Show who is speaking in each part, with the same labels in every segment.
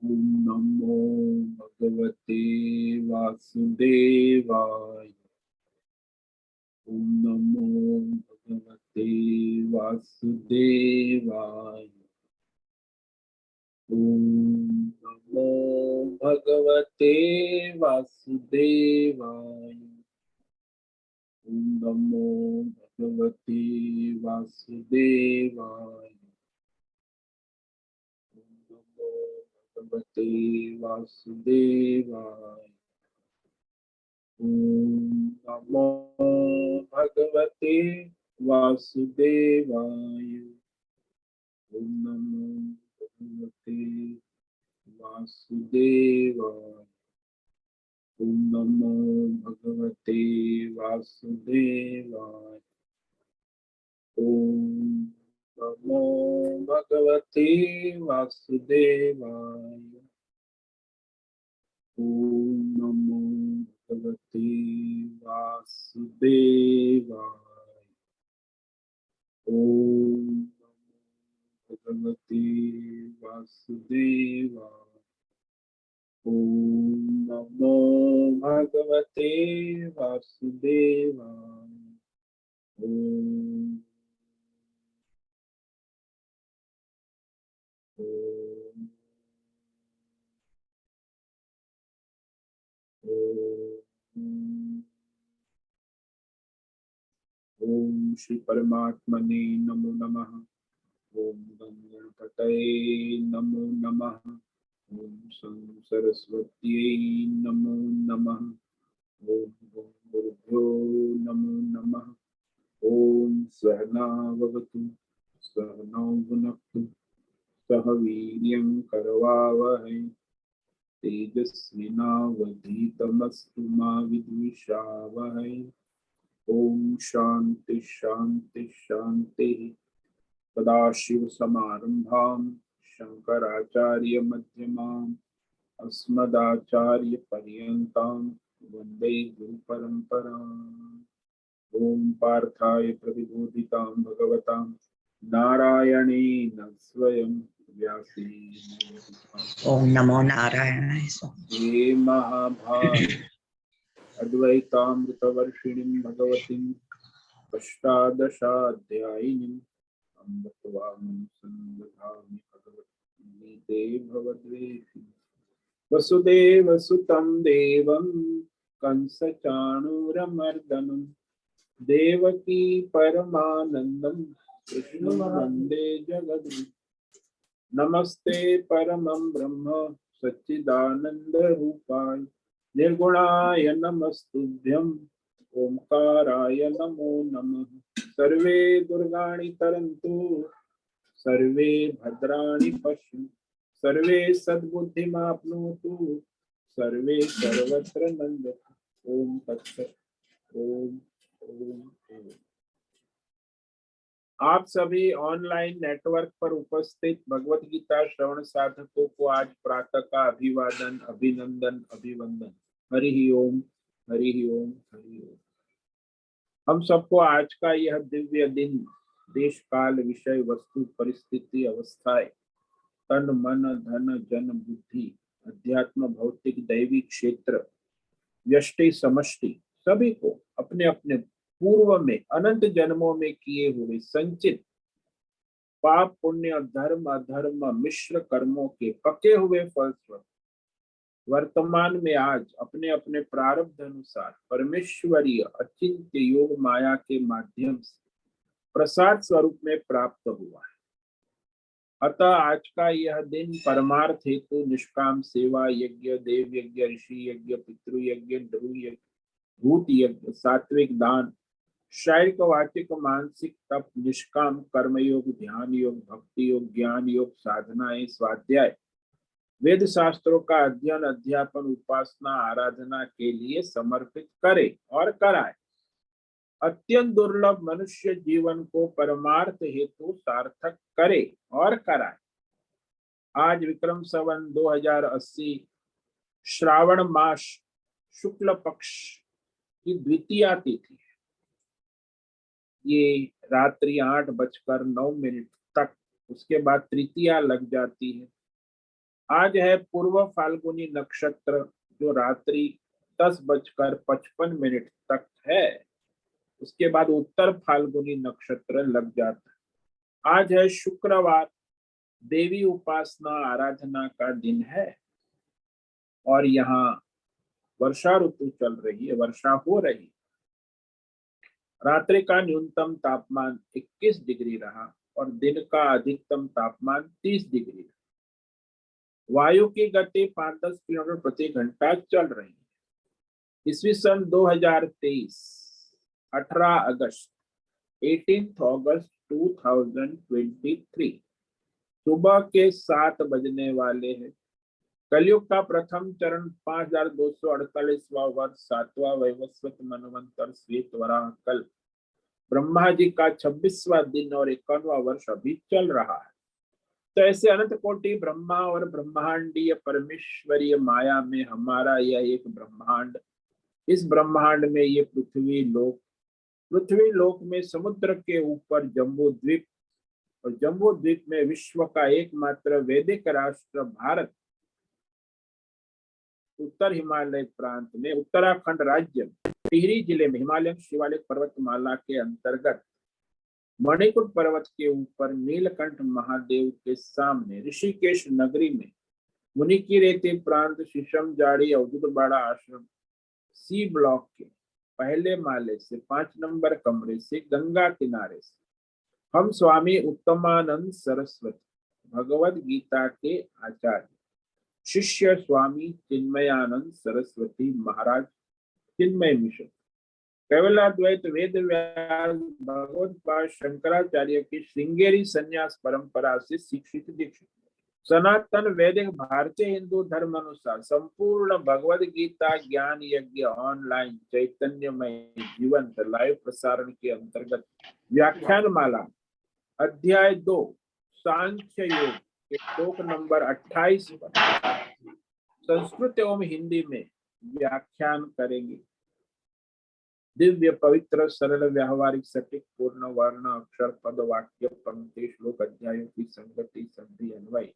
Speaker 1: ओम नमो भगवते वासुदेवाय। ओम नमो भगवते वासुदेवाय। ओम नमो भगवते वासुदेवाय। ओम नमो भगवते वासुदेवाय। ओम नमो भगवते वासुदेवाय। ओम नमो भगवते वासुदेवाय। ओम नमो भगवते वासुदेवाय। ओम नमो भगवते वासुदेवाय। ओम नमो भगवते वासुदेवाय। ओम नमो भगवते वासुदेवाय। ओम भगवते वासुदेवाय। ओम नमो भगवते वासुदेवाय। ओम ओम ओम ओम श्री परमात्मने नमो नमः। ओम गणपतये नमो नमः। ओम सं सरस्वत्यै नमो नमः। ओम गुरुभ्यो नमो नमः। ओम सहना भवतु सहनौ भुनक्तु सह वीर्यं करवावहै तेजस्विनावधीतमस्तु मा विद्विषावहै। ओम शांति शांति शांति। सदाशिवसमारम्भां शंकराचार्य मध्यमाम् अस्मदाचार्यपर्यन्तां वन्दे गुरुपरम्पराम्। ओम पार्थाय प्रतिबोधितां भगवतां नारायणेन स्वयं व्यासेन।
Speaker 2: ओम नमो नारायणाय।
Speaker 1: हे महाभाग अद्वैतामृतवर्षिणीं भगवतीं अष्टादशाध्यायिनीं अमृतवाणी संदधामि भगवद्गीते भवद्वेषिणी। वसुदेवसुतं देवं कंसचाणूरमर्दनं देवकी परमानन्दं कृष्णं वन्दे जगद्गुरुं। नमस्ते परमं ब्रह्म सच्चिदानन्दरूपाय निर्गुणाय नमस्तुभ्यं ओंकाराय नमो नमः। सर्वे दुर्गाणि तरन्तु सर्वे भद्राणि पश्यन्तु सर्वे सद्बुद्धिमाप्नुवन्तु सर्वे सर्वत्र नन्दतु। ओम तत्सत्। ओम ओम ओम। आप सभी ऑनलाइन नेटवर्क पर उपस्थित भगवत गीता श्रवण साधकों को आज प्रातः का अभिवादन अभिनंदन अभिवंदन। हरि ओम हरि ओम हरि ओम। हम सबको आज का यह दिव्य दिन देश काल विषय वस्तु परिस्थिति अवस्थाएं तन मन धन जन बुद्धि अध्यात्म भौतिक दैवी क्षेत्र व्यष्टि समष्टि सभी को अपने अपने पूर्व में अनंत जन्मों में किए हुए संचित पाप पुण्य धर्म अधर्म मिश्र कर्मों के पके हुए फलस्वरूप वर्तमान में आज अपने अपने प्रारब्ध अनुसार परमेश्वरीय अचिंत्य योग माया के माध्यम से प्रसाद स्वरूप में प्राप्त हुआ है। अतः आज का यह दिन परमार्थ हेतु निष्काम सेवा यज्ञ देव यज्ञ ऋषि यज्ञ पितृ यज्ञ ध्रुव यज्ञ भूत यज्ञ सात्विक दान शारीरिक वाचिक मानसिक तप निष्काम कर्मयोग ध्यान योग भक्ति योग ज्ञान योग साधनाएं स्वाध्याय वेद शास्त्रों का अध्ययन अध्यापन उपासना आराधना के लिए समर्पित करे और कराए। अत्यंत दुर्लभ मनुष्य जीवन को परमार्थ हेतु सार्थक करे और कराए। आज विक्रम संवत 2080 श्रावण मास शुक्ल पक्ष की द्वितीया तिथि है। ये रात्रि 8:09 तक, उसके बाद तृतीया लग जाती है। आज है पूर्व फाल्गुनी नक्षत्र, जो रात्रि 10:55 तक है। उसके बाद उत्तर फाल्गुनी नक्षत्र लग जाता है। आज है शुक्रवार, देवी उपासना आराधना का दिन है। और यहाँ वर्षा ऋतु चल रही है, वर्षा हो रही। रात्रि का न्यूनतम तापमान 21 डिग्री रहा और दिन का अधिकतम तापमान 30 डिग्री रहा। वायु की गति 5-10 किलोमीटर प्रति घंटा चल रही है। ईस्वी सन 2023, 18 अगस्त 18 अगस्त 2023, सुबह के 7 बजने वाले हैं। कलयुग का प्रथम चरण 5248वां वर्ष, 7वां वैवस्वत मनवंतर श्वेत वराह कल्प, ब्रह्मा जी का 26वां दिन और 51वां वर्ष अभी चल रहा है। तो ऐसे अनंत कोटि ब्रह्मा और ब्रह्मांडीय परमेश्वरीय माया में हमारा यह एक ब्रह्मांड, इस ब्रह्मांड में ये पृथ्वी लोक में समुद्र के ऊपर जम्बू द्वीप, और जम्बू द्वीप में विश्व का एकमात्र वैदिक राष्ट्र भारत, उत्तर हिमालय प्रांत में उत्तराखंड राज्य टिहरी जिले में हिमालयन शिवालिक पर्वतमाला के अंतर्गत मणिकुट पर्वत के ऊपर नीलकंठ महादेव के सामने ऋषिकेश नगरी में मुनि की रेती प्रांत शीशम जाड़ी अवधूतबाड़ा आश्रम सी ब्लॉक के पहले माले से 5 नंबर कमरे से गंगा किनारे से हम स्वामी उत्तमानंद सरस्वती भगवद गीता के आचार्य शिष्य स्वामी चिन्मयानंद सरस्वती महाराज चिन्मय मिशन केवलाद्वैत वेद व्यास भगवत्पाद शंकराचार्य की श्रृंगेरी संन्यास परंपरा से शिक्षित दीक्षित सनातन वैदिक भारतीय हिंदू धर्म अनुसार संपूर्ण भगवद गीता ज्ञान यज्ञ ऑनलाइन चैतन्यमय जीवंत लाइव प्रसारण के अंतर्गत व्याख्यान माला अध्याय 2 सांख्य योग के श्लोक नंबर 28 पर संस्कृत एवं हिंदी में व्याख्यान करेंगे। दिव्य पवित्र सरल व्यावहारिक सटीक पूर्ण वर्ण अक्षर पद वाक्य पंक्ति श्लोक अध्यायों की संगति संधि अन्वय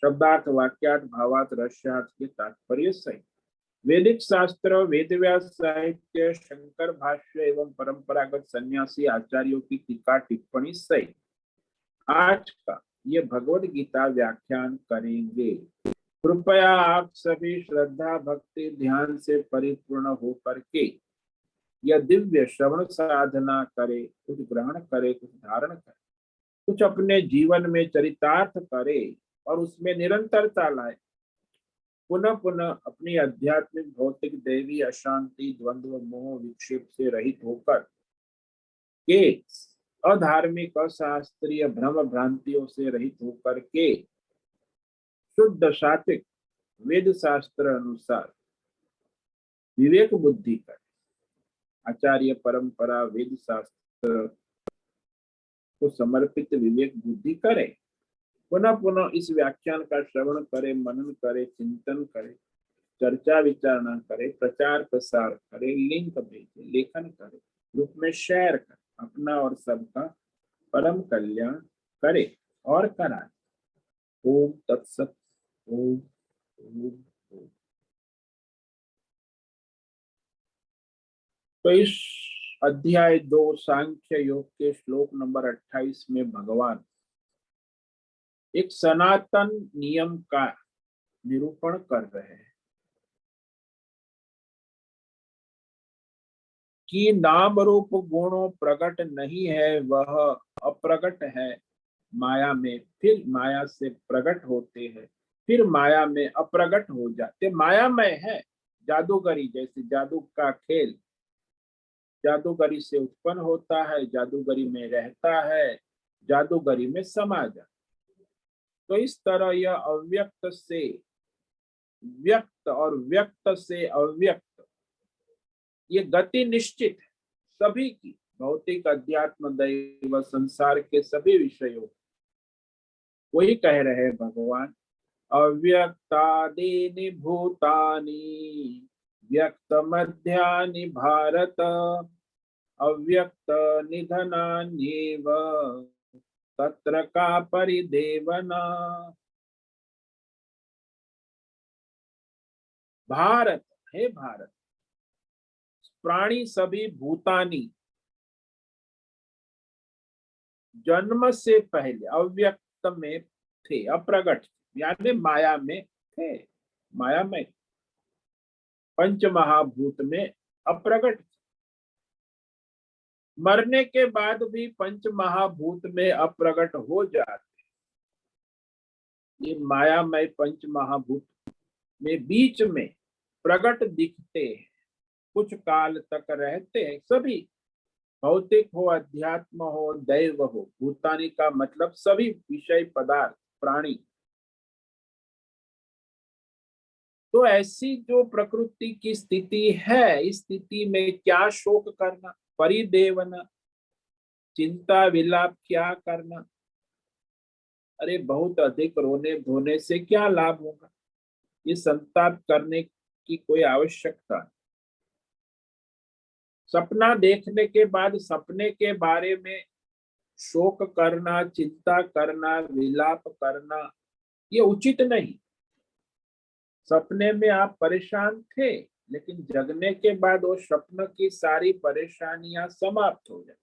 Speaker 1: शब्दार्थ वाक्यार्थ भावार्थ रहस्यार्थ के तात्पर्य सहित वैदिक शास्त्र वेद व्यास साहित्य शंकर भाष्य एवं परंपरागत सन्यासी आचार्यों की टीका टिप्पणी सहित आज का ये भगवद गीता व्याख्यान करेंगे। कृपया आप सभी श्रद्धा भक्ति ध्यान से परिपूर्ण होकर के यह दिव्य श्रवण साधना करे, कुछ ग्रहण करे, कुछ धारण करे, कुछ अपने जीवन में चरितार्थ करे और उसमें निरंतरता लाए। पुनः पुनः अपनी आध्यात्मिक भौतिक दैवी अशांति द्वंद्व मोह विक्षेप से रहित होकर के अधार्मिक अशास्त्रीय भ्रम भ्रांतियों से रहित होकर के शुद्ध सात्विक वेद शास्त्र अनुसार विवेक बुद्धि कर आचार्य परंपरा वेद शास्त्र को समर्पित विवेक बुद्धि करे। पुनः पुनः इस व्याख्यान का श्रवण करे, मनन करे, चिंतन करे, चर्चा विचारणा करे, प्रचार प्रसार करे, लिंक भेजे, लेखन करे, ग्रुप में शेयर करे, अपना और सबका परम कल्याण करे और कराए। ओम तत्सत। ओम ओम ओम। तो इस अध्याय 2 सांख्य योग के श्लोक नंबर 28 में भगवान एक सनातन नियम का निरूपण कर रहे हैं कि नाम रूप गुणों प्रकट नहीं है, वह अप्रकट है माया में, फिर माया से प्रकट होते हैं, फिर माया में अप्रकट हो जाते। मायामय है, जादूगरी जैसे जादू का खेल, जादूगरी से उत्पन्न होता है, जादूगरी में रहता है, जादूगरी में समा जाता। तो इस तरह यह अव्यक्त से व्यक्त और व्यक्त से अव्यक्त, ये गति निश्चित है सभी की, भौतिक अध्यात्म दैव संसार के सभी विषयों। वही कह रहे हैं भगवान, अव्यक्तादीनि भूतानि व्यक्त मध्यानि भारत अव्यक्त निधनान्येव तत्र का परिदेवना। भारत, हे भारत, प्राणी सभी भूतानी जन्म से पहले अव्यक्त में थे, अप्रगट, यानी माया में थे, माया में पंच महाभूत में अप्रगट। मरने के बाद भी पंच महाभूत में अप्रगट हो जाते। ये मायामय पंच महाभूत में बीच में प्रगट दिखते हैं, कुछ काल तक रहते हैं। सभी, भौतिक हो, अध्यात्म हो, दैव हो, भूतानी का मतलब सभी विषय पदार्थ, प्राणी। तो ऐसी जो प्रकृति की स्थिति है, इस स्थिति में क्या शोक करना, परिदेवना, चिंता विलाप क्या करना। अरे बहुत अधिक रोने धोने से क्या लाभ होगा, ये संताप करने की कोई आवश्यकता नहीं। सपना देखने के बाद सपने के बारे में शोक करना, चिंता करना, विलाप करना, ये उचित नहीं। सपने में आप परेशान थे, लेकिन जगने के बाद वो स्वप्न की सारी परेशानियां समाप्त हो जाए।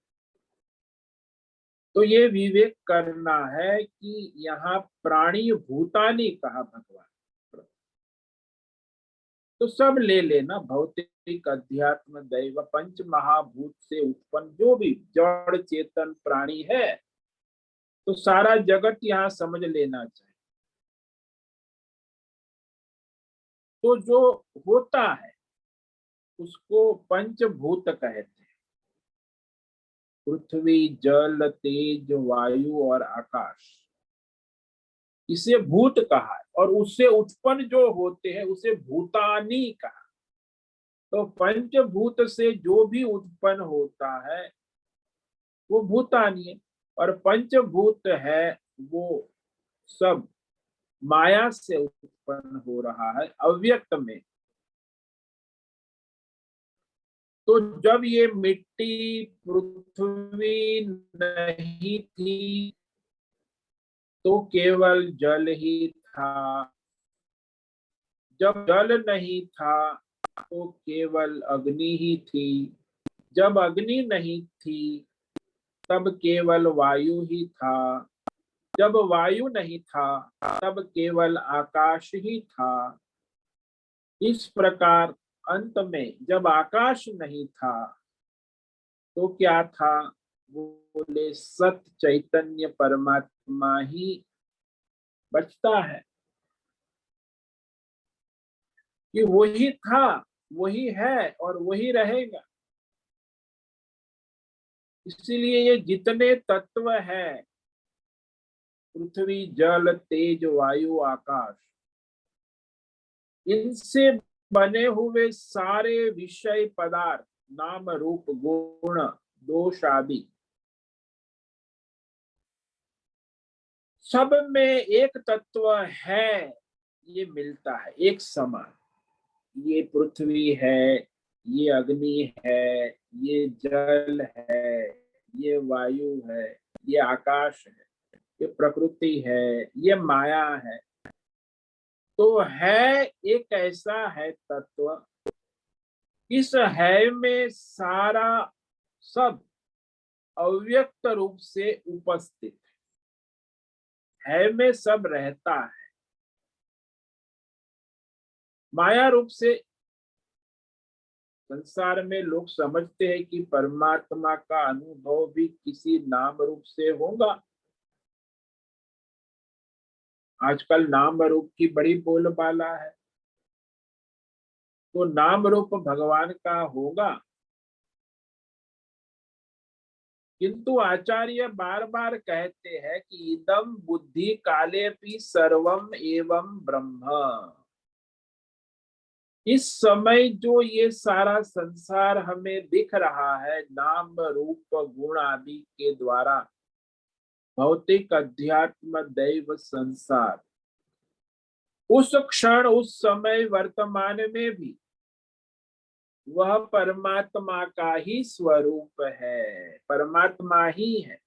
Speaker 1: तो ये विवेक करना है कि यहाँ प्राणी भूतानी कहा भगवान, तो सब ले लेना, भौतिक, अध्यात्म, दैव, पंच महाभूत से उत्पन्न जो भी जड़ चेतन प्राणी है, तो सारा जगत यहाँ समझ लेना चाहिए। तो जो होता है उसको पंचभूत कहते हैं, पृथ्वी, जल, तेज, वायु और आकाश, इसे भूत कहा है। और उससे उत्पन्न जो होते हैं उसे भूतानी कहा। तो पंचभूत से जो भी उत्पन्न होता है वो भूतानी है, और पंचभूत है वो सब माया से उत्पन्न हो रहा है अव्यक्त में। तो जब ये मिट्टी, पृथ्वी नहीं थी तो केवल जल ही था, जब जल नहीं था तो केवल अग्नि ही थी, जब अग्नि नहीं थी तब केवल वायु ही था, जब वायु नहीं था तब केवल आकाश ही था। इस प्रकार अंत में जब आकाश नहीं था तो क्या था, वो बोले सत चैतन्य परमात्मा ही बचता है, कि वही था, वही है और वही रहेगा। इसलिए ये जितने तत्व है, पृथ्वी, जल, तेज, वायु, आकाश, इनसे बने हुए सारे विषय पदार्थ, नाम रूप गुण दोष आदि, सब में एक तत्व है, ये मिलता है एक समान। ये पृथ्वी है, ये अग्नि है, ये जल है, ये वायु है, ये आकाश है, ये प्रकृति है, ये माया है। तो है एक ऐसा है तत्व, इस है में सारा सब अव्यक्त रूप से उपस्थित है में सब रहता है। माया रूप से संसार में लोग समझते हैं कि परमात्मा का अनुभव भी किसी नाम रूप से होगा। आजकल नाम रूप की बड़ी बोलबाला है, तो नाम रूप भगवान का होगा। किंतु आचार्य बार बार कहते हैं कि इदम बुद्धि काले भी सर्वम एवं ब्रह्म। इस समय जो ये सारा संसार हमें दिख रहा है नाम रूप गुण आदि के द्वारा, भौतिक, अध्यात्म, दैव, संसार, उस क्षण, उस समय, वर्तमान में भी वह परमात्मा का ही स्वरूप है, परमात्मा ही है।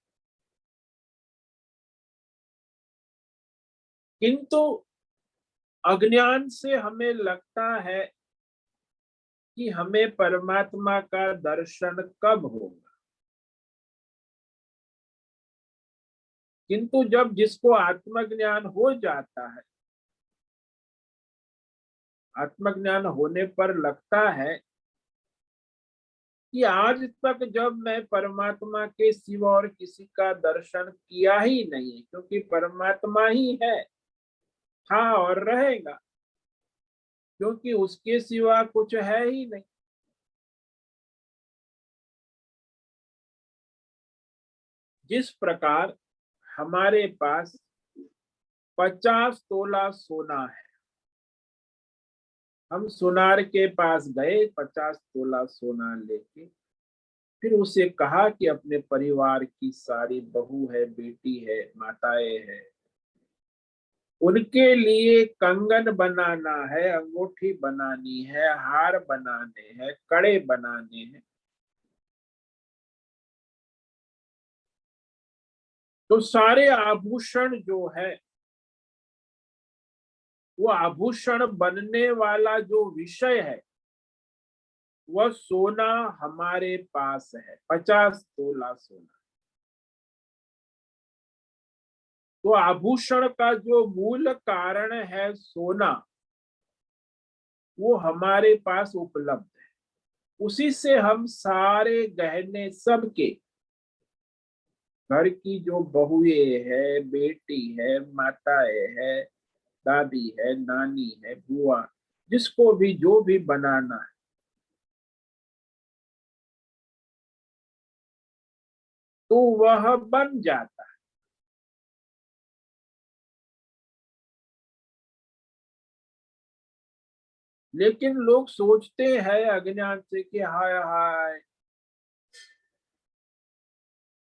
Speaker 1: किंतु अज्ञान से हमें लगता है कि हमें परमात्मा का दर्शन कब होगा, किंतु जब जिसको आत्मज्ञान हो जाता है, आत्मज्ञान होने पर लगता है कि आज तक जब मैं परमात्मा के सिवा और किसी का दर्शन किया ही नहीं, क्योंकि परमात्मा ही है, था और रहेगा, क्योंकि उसके सिवा कुछ है ही नहीं। जिस प्रकार हमारे पास 50 तोला सोना है, हम सुनार के पास गए 50 तोला सोना लेके, फिर उसे कहा कि अपने परिवार की सारी बहू है, बेटी है, माताएं है, उनके लिए कंगन बनाना है, अंगूठी बनानी है, हार बनाने हैं, कड़े बनाने हैं। तो सारे आभूषण जो है, वो आभूषण बनने वाला जो विषय है, वह सोना हमारे पास है, 50 तोला सोना। तो आभूषण का जो मूल कारण है सोना, वो हमारे पास उपलब्ध है। उसी से हम सारे गहने सबके, घर की जो बहुएं है, बेटी है, माताएं है, दादी है, नानी है, बुआ, जिसको भी जो भी बनाना है, तो वह बन जाता है। लेकिन लोग सोचते हैं अज्ञान से कि हाय हाय,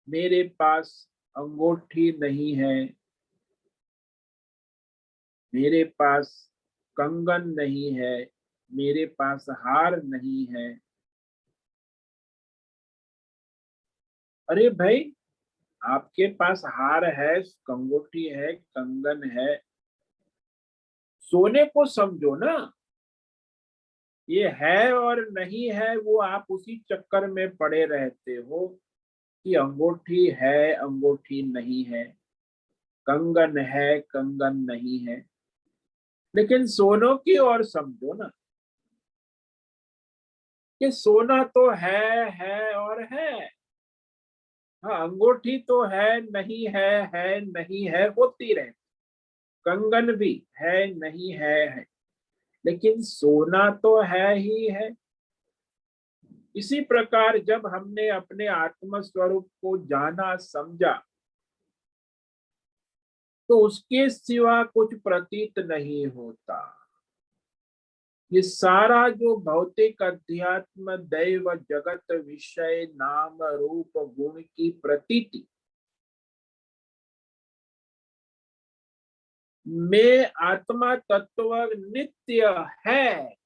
Speaker 1: मेरे पास अंगूठी नहीं है, मेरे पास कंगन नहीं है, मेरे पास हार नहीं है। अरे भाई, आपके पास हार है, कंगोटी है, कंगन है, सोने को समझो ना। ये है और नहीं है, वो आप उसी चक्कर में पड़े रहते हो कि अंगूठी है, अंगूठी नहीं है, कंगन है, कंगन नहीं है। लेकिन सोनों की ओर समझो ना, कि सोना तो है और है। हाँ, अंगूठी तो है नहीं है, होती रहे। कंगन भी है नहीं है, लेकिन सोना तो है ही है। इसी प्रकार जब हमने अपने आत्म स्वरूप को जाना समझा, तो उसके सिवा कुछ प्रतीत नहीं होता। ये सारा जो भौतिक अध्यात्म दैव जगत विषय नाम रूप गुण की प्रतीति में आत्मा तत्व नित्य है।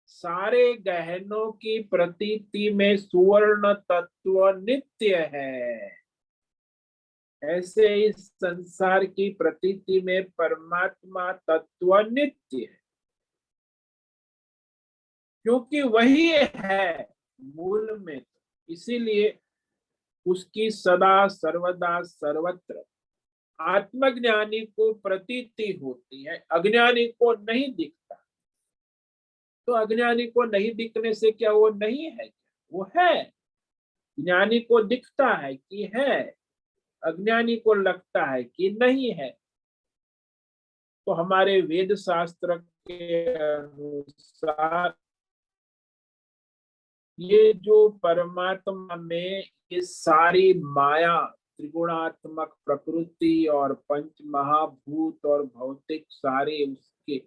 Speaker 1: सारे गहनों की प्रतीति में सुवर्ण तत्व नित्य है। ऐसे इस संसार की प्रतीति में परमात्मा तत्व नित्य है, क्योंकि वही है मूल में। तो इसीलिए उसकी सदा सर्वदा सर्वत्र आत्मज्ञानी को प्रतीति होती है, अज्ञानी को नहीं दिखता। तो अज्ञानी को नहीं दिखने से क्या वो नहीं है? वो है। ज्ञानी को दिखता है कि है, अज्ञानी को लगता है कि नहीं है। तो हमारे वेद शास्त्र के अनुसार ये जो परमात्मा में ये सारी माया, त्रिगुणात्मक प्रकृति और पंच महाभूत और भौतिक सारे उसके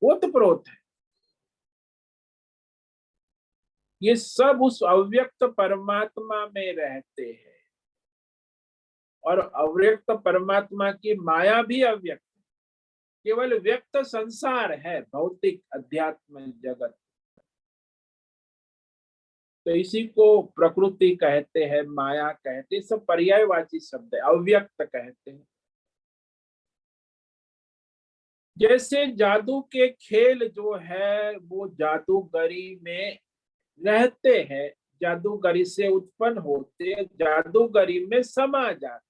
Speaker 1: ओतप्रोत है, ये सब उस अव्यक्त परमात्मा में रहते हैं। और अव्यक्त परमात्मा की माया भी अव्यक्त, केवल व्यक्त संसार है भौतिक अध्यात्म जगत। तो इसी को प्रकृति कहते हैं, माया कहते हैं, सब पर्यायवाची शब्द है, अव्यक्त कहते हैं। जैसे जादू के खेल जो है वो जादूगरी में रहते हैं, जादूगरी से उत्पन्न होते, जादूगरी में समा जाते।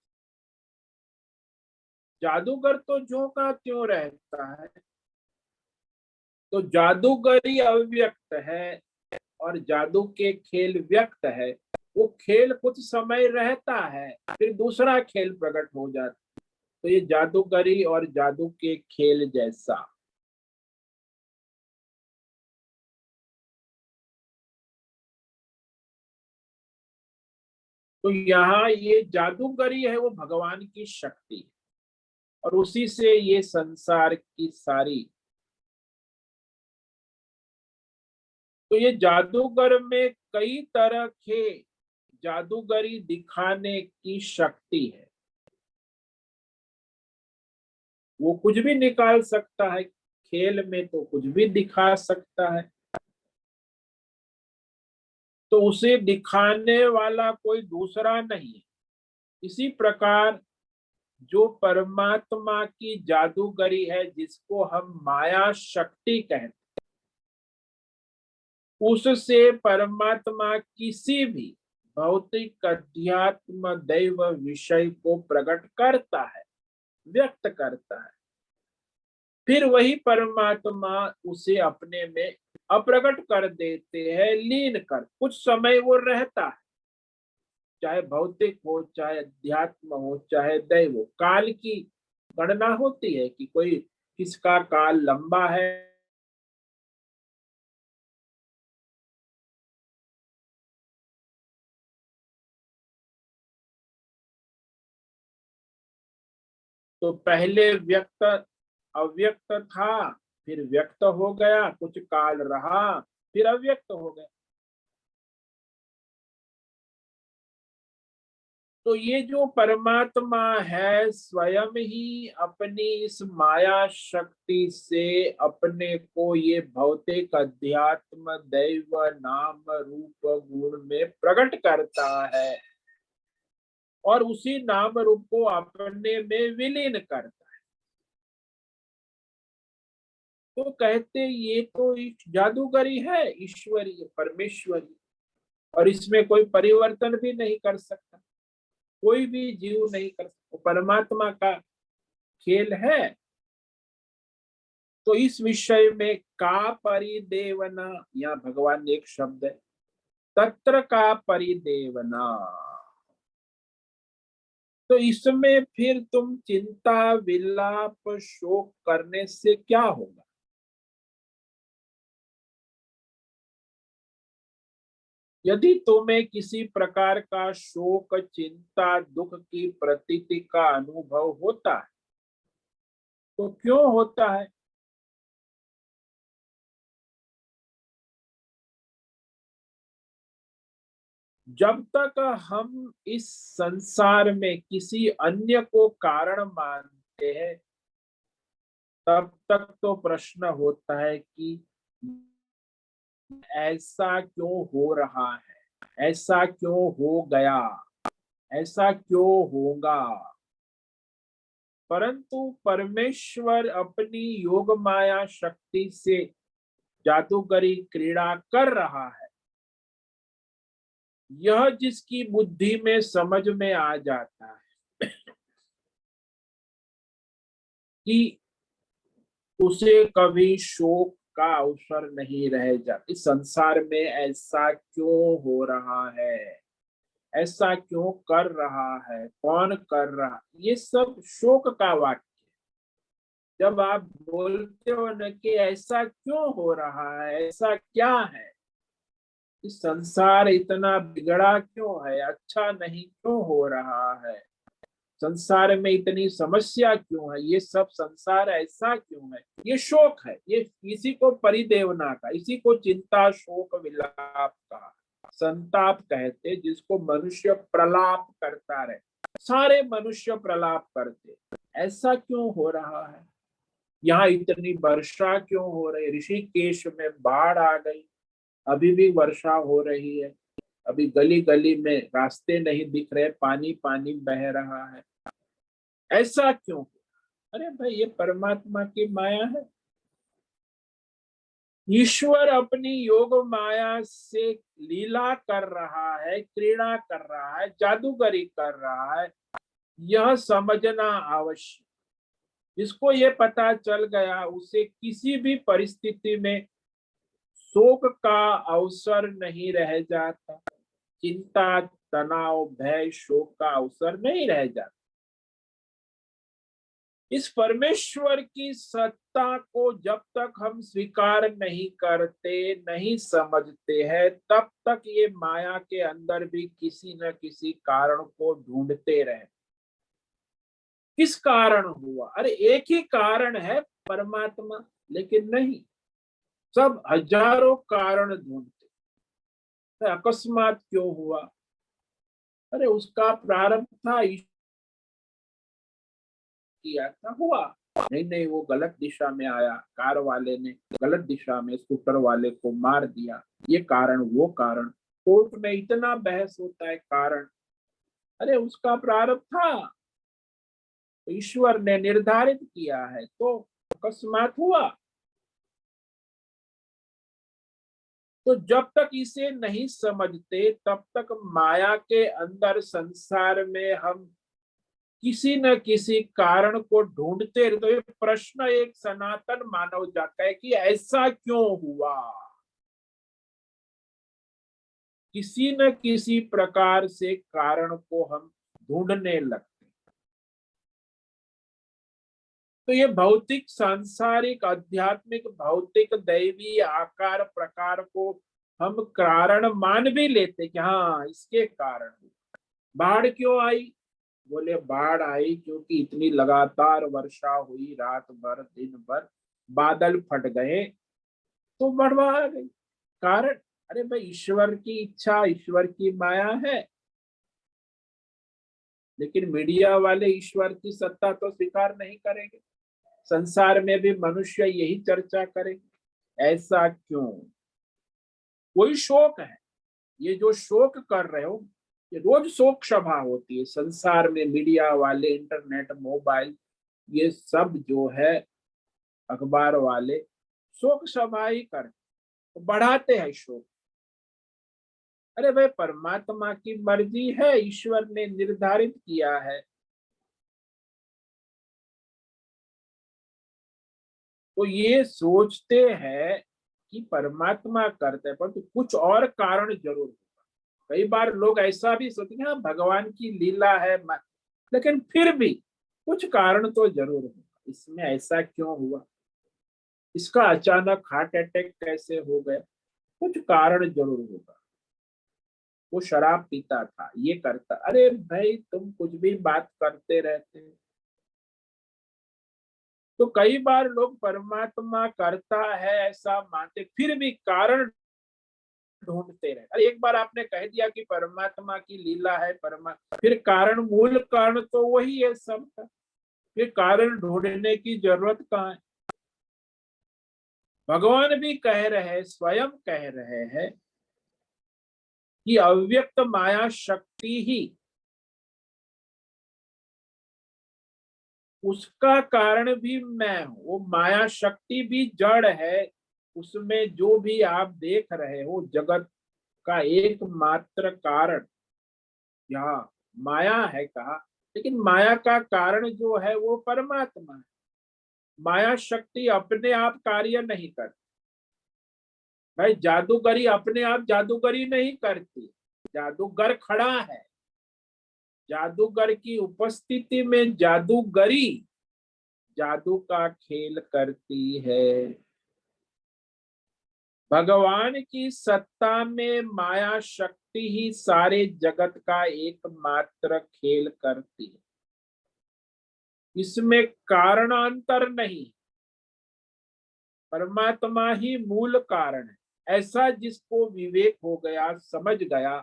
Speaker 1: जादूगर तो ज्यों का त्यों रहता है, तो जादूगरी अव्यक्त है और जादू के खेल व्यक्त है। वो खेल कुछ समय रहता है, फिर दूसरा खेल प्रकट हो जाता है। तो ये जादूगरी और जादू के खेल जैसा। तो यहाँ ये जादूगरी है वो भगवान की शक्ति है, और उसी से ये संसार की सारी। तो ये जादूगर में कई तरह के जादूगरी दिखाने की शक्ति है। वो कुछ भी निकाल सकता है, खेल में तो कुछ भी दिखा सकता है। तो उसे दिखाने वाला कोई दूसरा नहीं है। इसी प्रकार जो परमात्मा की जादूगरी है, जिसको हम माया शक्ति कहते हैं, उससे परमात्मा किसी भी भौतिक अध्यात्म दैव विषय को प्रकट करता है, व्यक्त करता है। फिर वही परमात्मा उसे अपने में अप्रकट कर देते हैं, लीन कर। कुछ समय वो रहता है, चाहे भौतिक हो, चाहे अध्यात्म हो, चाहे दैव हो। काल की गणना होती है कि कोई किसका काल लंबा है। तो पहले व्यक्त अव्यक्त था, फिर व्यक्त हो गया, कुछ काल रहा, फिर अव्यक्त हो गया। तो ये जो परमात्मा है, स्वयं ही अपनी इस माया शक्ति से अपने को ये भौतिक अध्यात्म दैव नाम रूप गुण में प्रकट करता है, और उसी नाम रूप को अपने में विलीन करता है। तो कहते ये तो एक जादूगरी है, ईश्वरीय परमेश्वरी, और इसमें कोई परिवर्तन भी नहीं कर सकता, कोई भी जीव नहीं कर सकता, परमात्मा का खेल है। तो इस विषय में का परिदेवना, या भगवान ने एक शब्द है, तत्र का परिदेवना। तो इसमें फिर तुम चिंता विलाप शोक करने से क्या होगा। यदि तुम्हें किसी प्रकार का शोक चिंता दुख की प्रतीति का अनुभव होता है, तो क्यों होता है। जब तक हम इस संसार में किसी अन्य को कारण मानते हैं, तब तक तो प्रश्न होता है कि ऐसा क्यों हो रहा है, ऐसा क्यों हो गया, ऐसा क्यों होगा। परंतु परमेश्वर अपनी योग माया शक्ति से जादूगरी क्रीड़ा कर रहा है। यह जिसकी बुद्धि में समझ में आ जाता है कि उसे कभी शोक का अवसर नहीं रह जाता, इस संसार में ऐसा क्यों हो रहा है, ऐसा क्यों कर रहा है, कौन कर रहा, ये सब शोक का वाक्य। जब आप बोलते हो न कि ऐसा क्यों हो रहा है, ऐसा क्या है, इस संसार इतना बिगड़ा क्यों है, अच्छा नहीं क्यों हो रहा है, संसार में इतनी समस्या क्यों है, ये सब संसार ऐसा क्यों है, ये शोक है। ये इसी को परिदेवना का, इसी को चिंता शोक विलाप का, संताप कहते, जिसको मनुष्य प्रलाप करता रहे। सारे मनुष्य प्रलाप करते, ऐसा क्यों हो रहा है, यहाँ इतनी वर्षा क्यों हो रही, ऋषिकेश में बाढ़ आ गई, अभी भी वर्षा हो रही है, अभी गली गली में रास्ते नहीं दिख रहे, पानी पानी बह रहा है, ऐसा क्यों। अरे भाई ये परमात्मा की माया है। ईश्वर अपनी योग माया से लीला कर रहा है, क्रीड़ा कर रहा है, जादूगरी कर रहा है, यह समझना आवश्यक। जिसको ये पता चल गया उसे किसी भी परिस्थिति में शोक का अवसर नहीं रह जाता, चिंता तनाव भय शोक का अवसर नहीं रह जाता। इस परमेश्वर की सत्ता को जब तक हम स्वीकार नहीं करते, नहीं समझते हैं, तब तक ये माया के अंदर भी किसी न किसी कारण को ढूंढते रहे। किस कारण हुआ? अरे एक ही कारण है, परमात्मा। लेकिन नहीं, सब हजारों कारण ढूंढते। तो अकस्मात क्यों हुआ? अरे उसका प्रारंभ था, किया था, हुआ। नहीं नहीं, वो गलत दिशा में आया, कार वाले ने गलत दिशा में स्कूटर वाले को मार दिया, ये कारण वो कारण। कोर्ट में इतना बहस होता है कारण। अरे उसका प्रारंभ था, तो ईश्वर ने निर्धारित किया है, तो अकस्मात हुआ। तो जब तक इसे नहीं समझते तब तक माया के अंदर संसार में हम किसी न किसी कारण को ढूंढते रहते। तो ये प्रश्न एक सनातन मानव जाता है कि ऐसा क्यों हुआ। किसी न किसी प्रकार से कारण को हम ढूंढने लगते। तो ये भौतिक सांसारिक आध्यात्मिक भौतिक दैवी आकार प्रकार को हम कारण मान भी लेते कि हाँ इसके कारण। बाढ़ क्यों आई? बोले बाढ़ आई क्योंकि इतनी लगातार वर्षा हुई, रात भर दिन भर बादल फट गए तो बढ़वा आ गई। कारण? अरे भाई ईश्वर की इच्छा, ईश्वर की माया है। लेकिन मीडिया वाले ईश्वर की सत्ता तो स्वीकार नहीं करेंगे। संसार में भी मनुष्य यही चर्चा करेंगे, ऐसा क्यों? कोई शोक है, ये जो शोक कर रहे हो, ये रोज शोक सभा होती है संसार में। मीडिया वाले, इंटरनेट, मोबाइल, ये सब जो है, अखबार वाले शोक सभा ही करते, तो बढ़ाते हैं शोक। अरे भाई परमात्मा की मर्जी है, ईश्वर ने निर्धारित किया है। तो ये सोचते हैं कि परमात्मा करते हैं, पर तो कुछ और कारण जरूर होगा। कई बार लोग ऐसा भी सोचते हैं हाँ, भगवान की लीला है, लेकिन फिर भी कुछ कारण तो जरूर होगा। इसमें ऐसा क्यों हुआ, इसका अचानक हार्ट अटैक कैसे हो गया, कुछ कारण जरूर होगा। वो शराब पीता था, ये करता। अरे भाई तुम कुछ भी बात करते रहते हो। तो कई बार लोग परमात्मा करता है ऐसा मानते, फिर भी कारण ढूंढते रहे। अरे एक बार आपने कह दिया कि परमात्मा की लीला है, परमात्मा, फिर कारण, मूल कारण तो वही है सब का। फिर कारण ढूंढने की जरूरत कहाँ है? भगवान भी कह रहे, स्वयं कह रहे हैं कि अव्यक्त माया शक्ति ही उसका कारण भी मैं हूं। वो माया शक्ति भी जड़ है। उसमें जो भी आप देख रहे हो जगत का एकमात्र कारण यहाँ माया है कहा, लेकिन माया का कारण जो है वो परमात्मा है। माया शक्ति अपने आप कार्य नहीं करती। भाई जादूगरी अपने आप जादूगरी नहीं करती, जादूगर खड़ा है। जादूगर की उपस्थिति में जादूगरी जादू का खेल करती है। भगवान की सत्ता में माया शक्ति ही सारे जगत का एकमात्र खेल करती है। इसमें कारणांतर नहीं, परमात्मा ही मूल कारण है। ऐसा जिसको विवेक हो गया, समझ गया,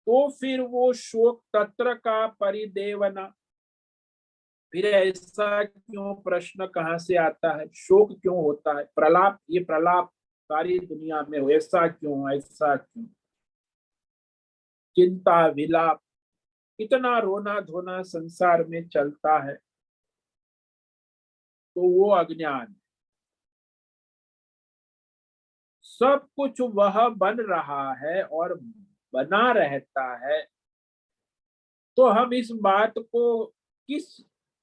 Speaker 1: तो फिर वो शोक तत्र का परिदेवना। फिर ऐसा क्यों प्रश्न कहाँ से आता है, शोक क्यों होता है, प्रलाप, ये प्रलाप सारी दुनिया में हो, ऐसा क्यों, ऐसा क्यों, चिंता विलाप। इतना रोना धोना संसार में चलता है, तो वो अज्ञान है। सब कुछ वह बन रहा है और बना रहता है, तो हम इस बात को, किस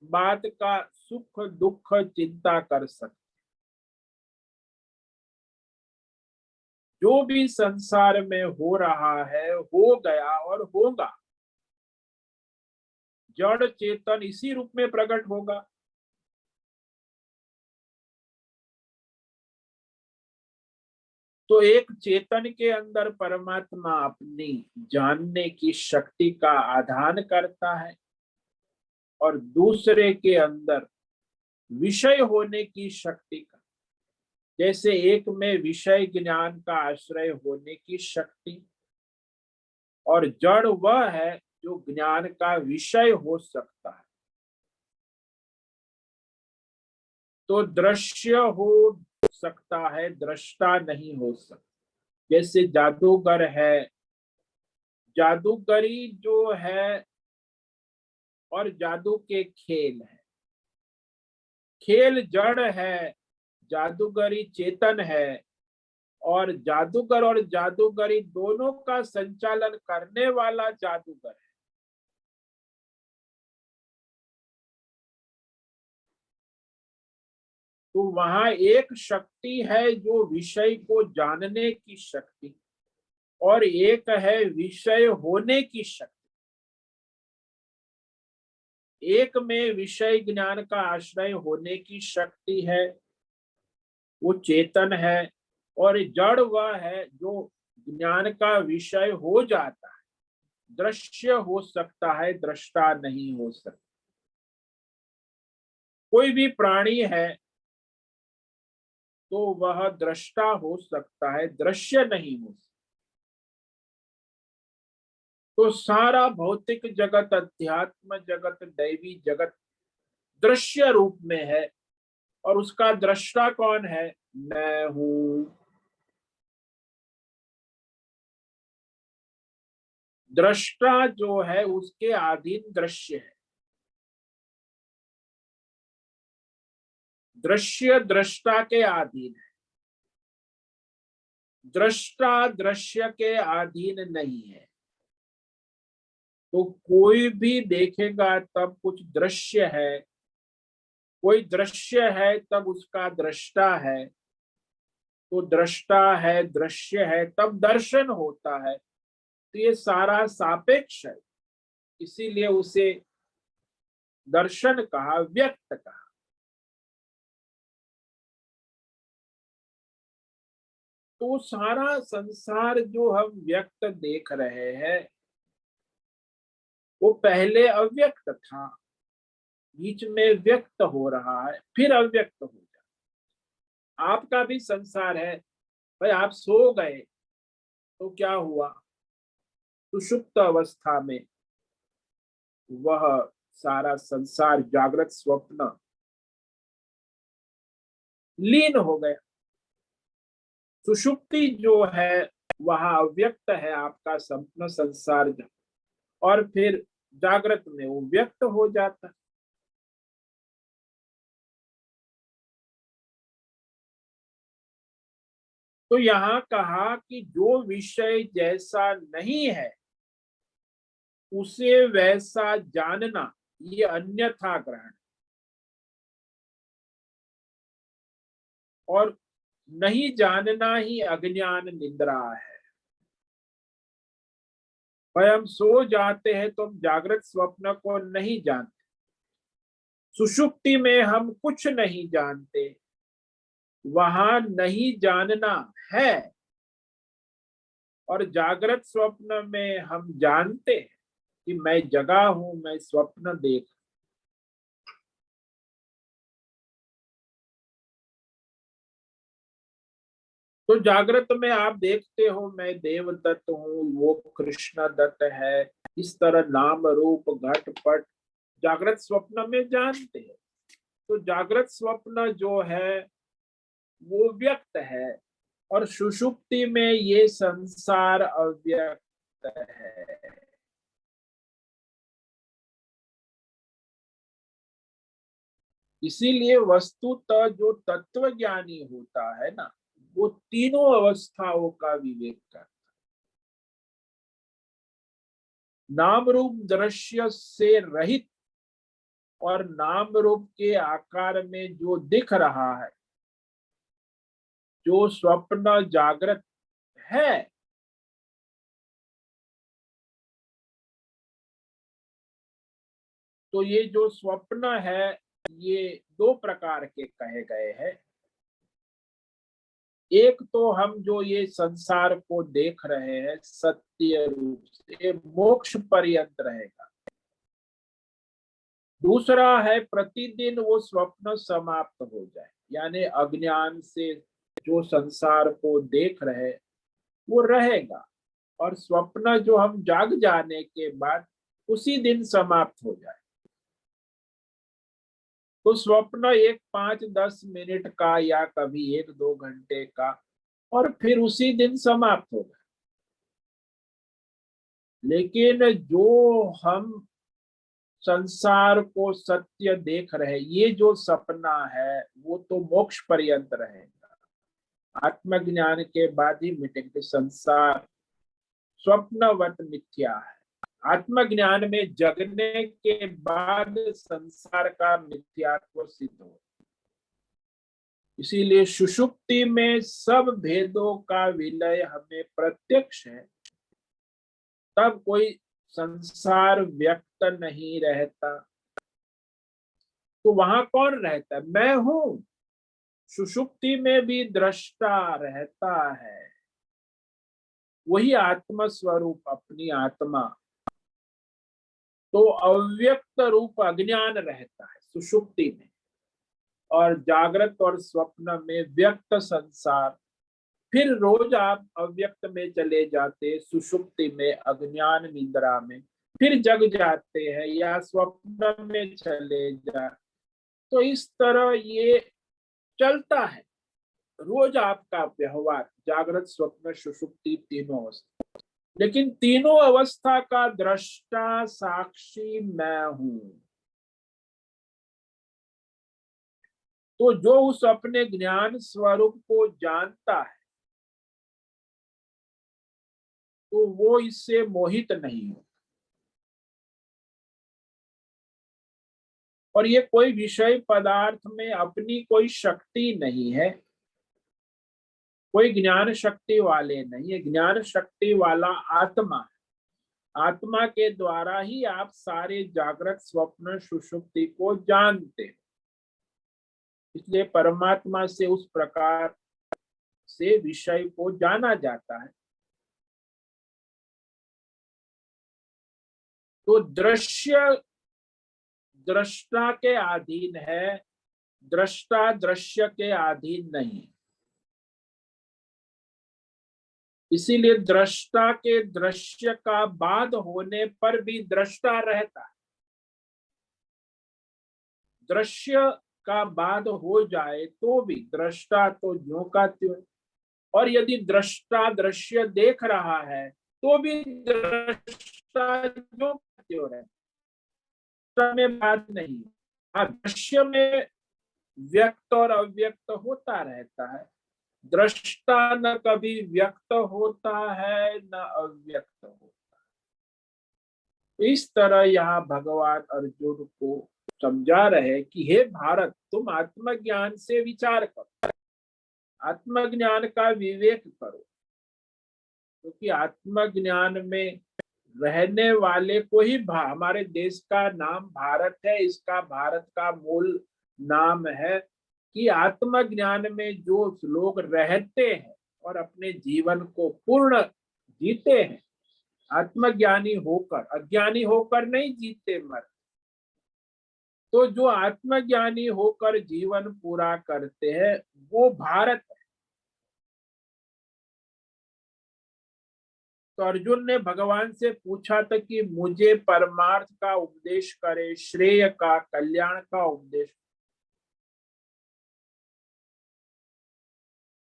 Speaker 1: बात का सुख दुख चिंता कर सकते? जो भी संसार में हो रहा है, हो गया और होगा। जड़ चेतन इसी रूप में प्रकट होगा। तो एक चेतन के अंदर परमात्मा अपनी जानने की शक्ति का आधान करता है, और दूसरे के अंदर विषय होने की शक्ति का, जैसे एक में विषय ज्ञान का आश्रय होने की शक्ति, और जड़ वह है जो ज्ञान का विषय हो सकता है। तो दृश्य हो सकता है, दृष्टा नहीं हो सकता। जैसे जादूगर है, जादूगरी जो है, और जादू के खेल है। खेल जड़ है, जादूगरी चेतन है, और जादूगर और जादूगरी दोनों का संचालन करने वाला जादूगर है। तो वहां एक शक्ति है जो विषय को जानने की शक्ति, और एक है विषय होने की शक्ति। एक में विषय ज्ञान का आश्रय होने की शक्ति है, वो चेतन है, और जड़ वह है जो ज्ञान का विषय हो जाता है। दृश्य हो सकता है, दृष्टा नहीं हो सकता। कोई भी प्राणी है तो वह दृष्टा हो सकता है, दृश्य नहीं हो सकता। तो सारा भौतिक जगत, अध्यात्म जगत, दैवी जगत दृश्य रूप में है, और उसका दृष्टा कौन है? मैं हूं। दृष्टा जो है उसके अधीन दृश्य है। दृश्य दृष्टा के अधीन है, दृष्टा दृश्य के अधीन नहीं है। तो कोई भी देखेगा तब कुछ दृश्य है, कोई दृश्य है तब उसका दृष्टा है। तो दृष्टा है, दृश्य है, तब दर्शन होता है। तो ये सारा सापेक्ष है, इसीलिए उसे दर्शन कहा, व्यक्त कहा। तो सारा संसार जो हम व्यक्त देख रहे हैं, वो पहले अव्यक्त था, बीच में व्यक्त हो रहा है, फिर अव्यक्त हो जाए। आपका भी संसार है भाई। आप सो गए तो क्या हुआ? सुषुप्त अवस्था में वह सारा संसार जागृत स्वप्न लीन हो गया। सुषुप्ति जो है वह अव्यक्त है, आपका संपूर्ण संसार, और फिर जागृत में वो व्यक्त हो जाता है। तो यहाँ कहा कि जो विषय जैसा नहीं है उसे वैसा जानना, ये अन्यथा ग्रहण, और नहीं जानना ही अज्ञान निद्रा है। भाई हम सो जाते हैं तो हम जागृत स्वप्न को नहीं जानते, सुषुप्ति में हम कुछ नहीं जानते, वहां नहीं जानना है। और जागृत स्वप्न में हम जानते हैं कि मैं जगा हूं, मैं स्वप्न देख। तो जागृत में आप देखते हो मैं देवदत्त हूँ, वो कृष्ण दत्त है, इस तरह नाम रूप घट पट जागृत स्वप्न में जानते हैं। तो जागृत स्वप्न जो है वो व्यक्त है, और सुषुप्ति में ये संसार अव्यक्त है। इसीलिए वस्तुतः जो तत्व ज्ञानी होता है ना, वो तीनों अवस्थाओं का विवेक करता है। नाम रूप दृश्य से रहित और नाम रूप के आकार में जो दिख रहा है, जो स्वप्न जागृत है, तो ये जो स्वप्न है, ये दो प्रकार के कहे गए हैं। एक तो हम जो ये संसार को देख रहे हैं सत्य रूप से, मोक्ष पर्यंत रहेगा। दूसरा है प्रतिदिन वो स्वप्न समाप्त हो जाए, यानी अज्ञान से जो संसार को देख रहे वो रहेगा, और स्वप्न जो हम जाग जाने के बाद उसी दिन समाप्त हो जाए। तो स्वप्न एक 5-10 मिनट का या कभी 1-2 घंटे का, और फिर उसी दिन समाप्त हो गया। लेकिन जो हम संसार को सत्य देख रहे, ये जो सपना है वो तो मोक्ष पर्यंत रहेगा, आत्मज्ञान के बाद ही मिटेंगे। संसार स्वप्नवत मिथ्या है। आत्मज्ञान में जगने के बाद संसार का मिथ्यात्व सिद्ध हो। इसीलिए सुषुप्ति में सब भेदों का विलय हमें प्रत्यक्ष है, तब कोई संसार व्यक्त नहीं रहता। तो वहां कौन रहता है? मैं हूं। सुषुप्ति में भी दृष्टा रहता है, वही आत्म स्वरूप अपनी आत्मा। तो अव्यक्त रूप अज्ञान रहता है सुषुप्ति में, और जागृत और स्वप्न में व्यक्त संसार। फिर रोज आप अव्यक्त में चले जाते, सुषुप्ति में अज्ञान निद्रा में, फिर जग जाते हैं या स्वप्न में चले जा। तो इस तरह ये चलता है रोज आपका व्यवहार, जागृत स्वप्न सुषुप्ति तीनों अवस्था। लेकिन तीनों अवस्था का दृष्टा साक्षी मैं हूं। तो जो उस अपने ज्ञान स्वरूप को जानता है, तो वो इससे मोहित नहीं हो। और ये कोई विषय पदार्थ में अपनी कोई शक्ति नहीं है, कोई ज्ञान शक्ति वाले नहीं है। ज्ञान शक्ति वाला आत्मा है। आत्मा के द्वारा ही आप सारे जागृत स्वप्न सुषुप्ति को जानते हैं। इसलिए परमात्मा से उस प्रकार से विषय को जाना जाता है। तो दृश्य दृष्टा के अधीन है, दृष्टा दृश्य के अधीन नहीं। इसीलिए दृष्टा के दृश्य का बाद होने पर भी दृष्टा रहता है। दृश्य का बाद हो जाए तो भी दृष्टा तो ज्यों का त्यों। और यदि दृष्टा दृश्य देख रहा है तो भी दृष्टा ज्यों का त्यों है, में बात नहीं। हाँ, दृश्य में व्यक्त और अव्यक्त होता रहता है। दृष्टा न कभी व्यक्त होता है न अव्यक्त होता है। इस तरह यहाँ भगवान अर्जुन को समझा रहे कि हे भारत, तुम आत्मज्ञान से विचार करो, आत्मज्ञान का विवेक करो। क्योंकि आत्मज्ञान में रहने वाले को ही हमारे देश का नाम भारत है। इसका भारत का मूल नाम है कि आत्मज्ञान में जो लोग रहते हैं और अपने जीवन को पूर्ण जीते हैं, आत्मज्ञानी होकर, अज्ञानी होकर नहीं जीते मर। तो जो आत्मज्ञानी होकर जीवन पूरा करते हैं वो भारत है। तो अर्जुन ने भगवान से पूछा था कि मुझे परमार्थ का उपदेश करे, श्रेय का, कल्याण का उपदेश।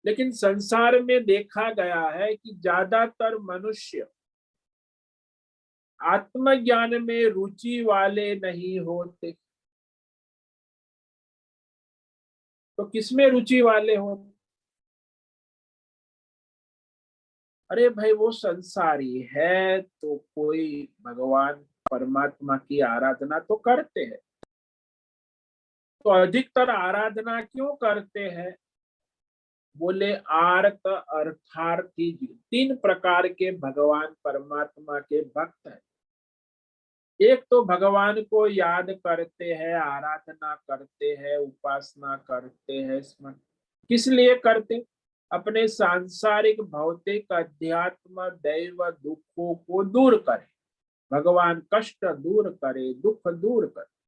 Speaker 1: लेकिन संसार में देखा गया है कि ज्यादातर मनुष्य आत्मज्ञान में रुचि वाले नहीं होते। तो किसमें रुचि वाले हो? अरे भाई वो संसारी है तो कोई भगवान परमात्मा की आराधना तो करते हैं। तो अधिकतर आराधना क्यों करते हैं? बोले आर्त अर्थार्थी जीव, 3 प्रकार के भगवान परमात्मा के भक्त हैं। एक तो भगवान को याद करते हैं, आराधना करते हैं, उपासना करते हैं, स्मरण किस लिए करते? अपने सांसारिक भौतिक अध्यात्म दैव दुखों को दूर करे, भगवान कष्ट दूर करे, दुख दूर करे।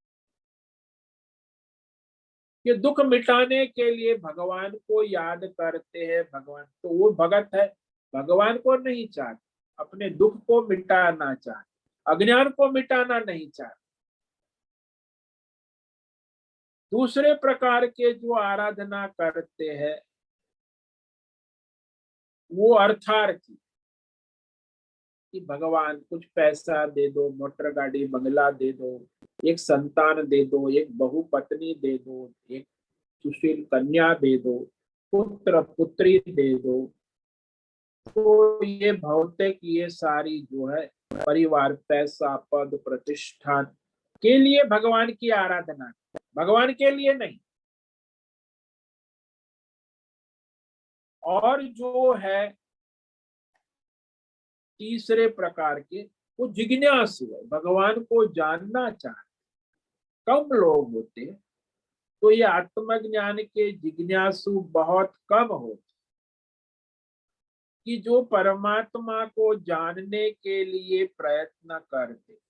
Speaker 1: ये दुख मिटाने के लिए भगवान को याद करते हैं। भगवान तो वो भगत है, भगवान को नहीं चाहते, अपने दुख को मिटाना चाहते, अज्ञान को मिटाना नहीं चाहते। दूसरे प्रकार के जो आराधना करते हैं वो अर्थार्थी, कि भगवान कुछ पैसा दे दो, मोटर गाड़ी बंगला दे दो, एक संतान दे दो, एक बहु पत्नी दे दो, एक सुशील कन्या दे दो, पुत्र पुत्री दे दो। तो ये भौतिक ये सारी जो है परिवार, पैसा, पद, प्रतिष्ठान के लिए भगवान की आराधना, भगवान के लिए नहीं। और जो है तीसरे प्रकार के, वो जिज्ञासु है, भगवान को जानना चाहते, कम लोग होते हैं। तो ये आत्मज्ञान के जिज्ञासु बहुत कम होते, कि जो परमात्मा को जानने के लिए प्रयत्न करते।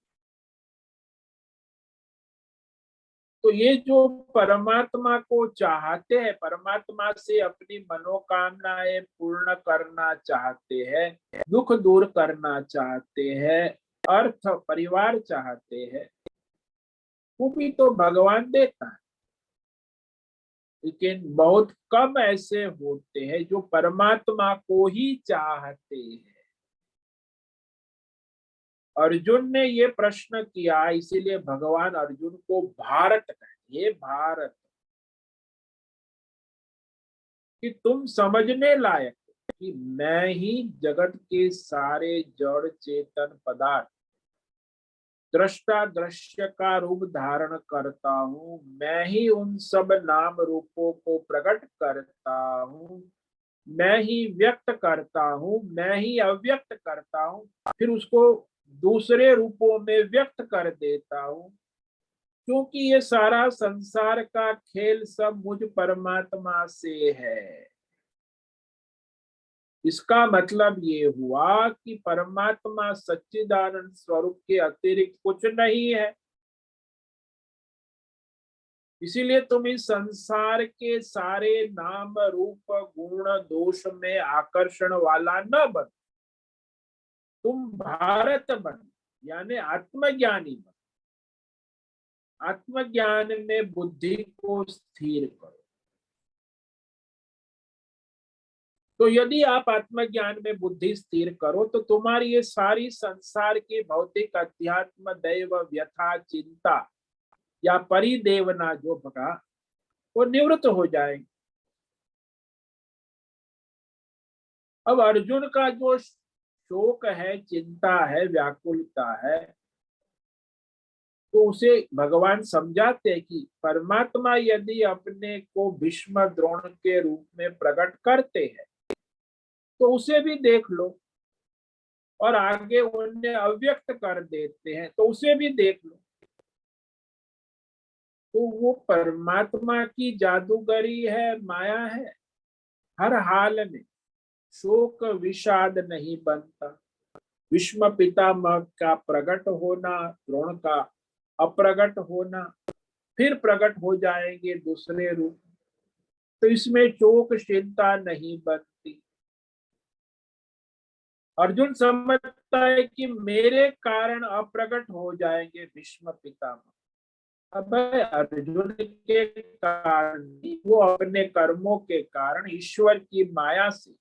Speaker 1: तो ये जो परमात्मा को चाहते हैं, परमात्मा से अपनी मनोकामनाएं पूर्ण करना चाहते हैं, दुख दूर करना चाहते हैं, अर्थ परिवार चाहते हैं, वो भी तो भगवान देता है। लेकिन बहुत कम ऐसे होते हैं जो परमात्मा को ही चाहते हैं। अर्जुन ने ये प्रश्न किया, इसीलिए भगवान अर्जुन को भारत कहे, ये भारत, कि तुम समझने लायक कि मैं ही जगत के सारे जड़ चेतन पदार्थ दृष्टा दृश्य का रूप धारण करता हूँ, मैं ही उन सब नाम रूपों को प्रकट करता हूँ, मैं ही व्यक्त करता हूँ, मैं ही अव्यक्त करता हूँ, फिर उसको दूसरे रूपों में व्यक्त कर देता हूँ। क्योंकि ये सारा संसार का खेल सब मुझ परमात्मा से है। इसका मतलब ये हुआ कि परमात्मा सच्चिदानंद स्वरूप के अतिरिक्त कुछ नहीं है। इसीलिए तुम इस संसार के सारे नाम रूप गुण दोष में आकर्षण वाला न बन, तुम भारत बन, यानी आत्मज्ञानी बन। आत्मज्ञान में बुद्धि को स्थिर करो। तो यदि आप आत्मज्ञान में बुद्धि स्थिर करो तो तुम्हारी ये सारी संसार की भौतिक अध्यात्म दैव व्यथा चिंता या परिदेवना जो भगा वो निवृत्त हो जाएंगे। अब अर्जुन का जो शोक है, चिंता है, व्याकुलता है, तो उसे भगवान समझाते हैं कि परमात्मा यदि अपने को भीष्म द्रोण के रूप में प्रकट करते हैं तो उसे भी देख लो, और आगे उन्हें अव्यक्त कर देते हैं तो उसे भी देख लो। तो वो परमात्मा की जादूगरी है, माया है। हर हाल में शोक विषाद नहीं बनता। भीष्म पितामह का प्रकट होना, द्रोण का अप्रगट होना, फिर प्रकट हो जाएंगे दूसरे रूप, तो इसमें शोक चिंता नहीं बनती। अर्जुन समझता है कि मेरे कारण अप्रगट हो जाएंगे भीष्म पितामह। अब अर्जुन के कारण, वो अपने कर्मों के कारण ईश्वर की माया से,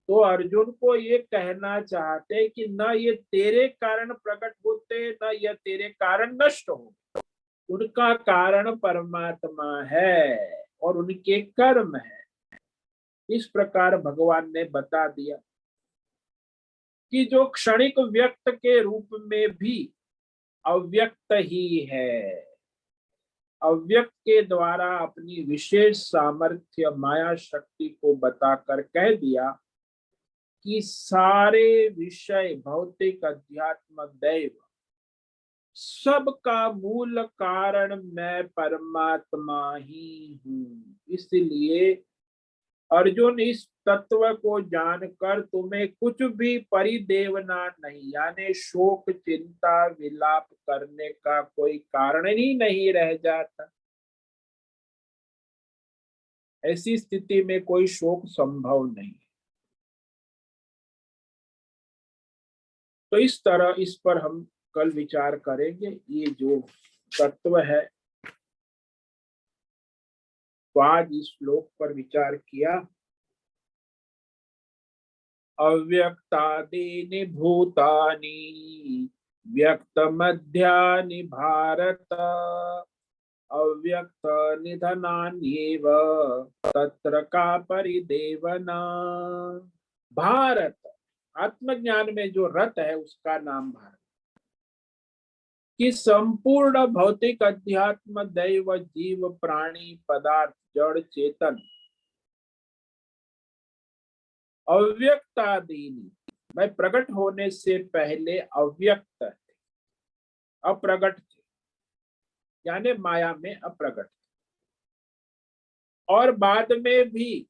Speaker 1: तो अर्जुन को ये कहना चाहते कि न ये तेरे कारण प्रकट होते, न ये तेरे कारण नष्ट हो, उनका कारण परमात्मा है। और उनके कर्म है। इस प्रकार भगवान ने बता दिया कि जो क्षणिक व्यक्त के रूप में भी अव्यक्त ही है, अव्यक्त के द्वारा अपनी विशेष सामर्थ्य माया शक्ति को बताकर कह दिया कि सारे विषय भौतिक अध्यात्म दैव सबका मूल कारण मैं परमात्मा ही हूँ। इसलिए अर्जुन, इस तत्व को जानकर तुम्हें कुछ भी परिदेवना नहीं, यानी शोक चिंता विलाप करने का कोई कारण ही नहीं रह जाता। ऐसी स्थिति में कोई शोक संभव नहीं। तो इस तरह इस पर हम कल विचार करेंगे। ये जो तत्व है, तो आज इस श्लोक पर विचार किया। अव्यक्तादीनि भूतानि व्यक्त मध्यानि भारत अव्यक्त निधनान्येव तत्र का परिदेवना। भारत, आत्मज्ञान में जो रत है उसका नाम भारत, कि संपूर्ण भौतिक अध्यात्म दैव जीव प्राणी पदार्थ जड़ चेतन अव्यक्तादीनि, मैं प्रकट होने से पहले अव्यक्त थे, अप्रगट थे, यानी माया में अप्रगट थे, और बाद में भी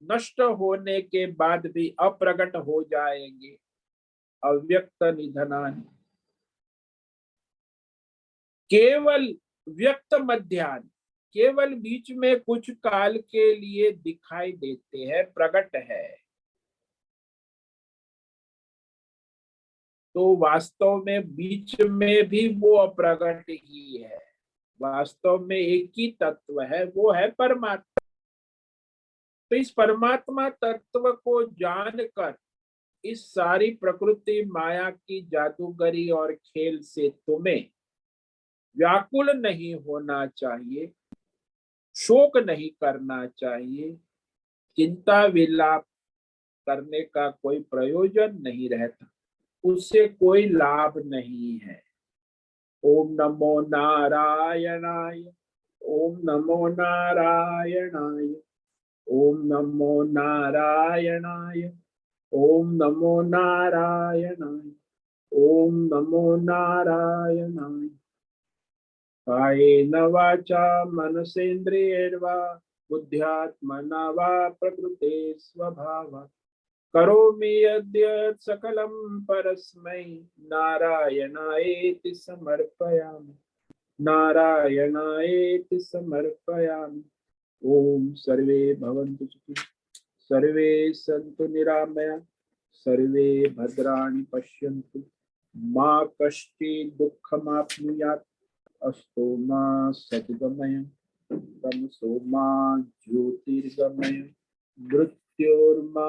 Speaker 1: नष्ट होने के बाद भी अप्रगट हो जाएंगे। अव्यक्त निधनानि, केवल व्यक्त मध्यानि, केवल बीच में कुछ काल के लिए दिखाई देते हैं, प्रकट है, तो वास्तव में बीच में भी वो अप्रगट ही है। वास्तव में एक ही तत्व है, वो है परमात्मा। तो इस परमात्मा तत्व को जानकर इस सारी प्रकृति माया की जादूगरी और खेल से तुम्हें व्याकुल नहीं होना चाहिए, शोक नहीं करना चाहिए, चिंता विलाप करने का कोई प्रयोजन नहीं रहता, उससे कोई लाभ नहीं है। ओम नमो नारायणाय, ओम नमो नारायणाय, ओम नमो नारायणाय, ओम नमो नारायणाय, ओम नमो नारायणाय। कायेन वाचा मनसेन्द्रियैर्वा बुद्ध्यात्मना वा प्रकृते स्वभावात् करोमि यद्यत् सकलं परस्मै नारायणायेति समर्पयामि, नारायणायेति समर्पयामि। ओम सर्वे भवन्तु सुखिनः, सर्वे सन्तु निरामया, सर्वे भद्राणि पश्यन्तु, मा कश्चित् दुःखमाप्नुयात्। अस्तु मा सद्गमय, तमसो मा ज्योतिर्गमय, मृत्योर्मा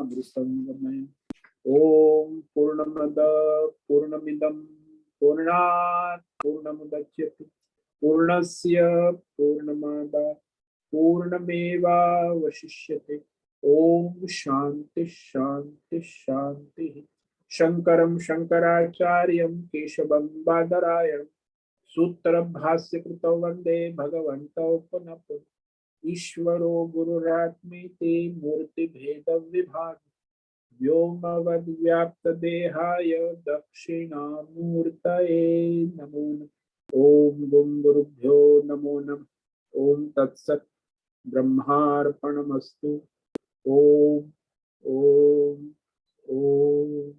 Speaker 1: मृतंगमय। ओम पूर्णमद पूर्णमिदं पूर्णात् पूर्णमुदच्यते पूर्णस्य पूर्णमादाय पूर्णमेवावशिष्यते। ओम शांति शांति शांति। शंकरं शंकराचार्यं केशवं बादरायणं सूत्र भाष्य कृतौ वंदे भगवन्तौ पुनः पुनः। ईश्वरो गुरुरात्मेति मूर्ति भेद विभाग व्योमवद् व्याप्त देहाय दक्षिणामूर्तये नमो नमः। ओम गुं गुरुभ्यो नमो नमः। ओम तत्सत् ब्रह्मार्पणमस्तु। ओम ओम ओम।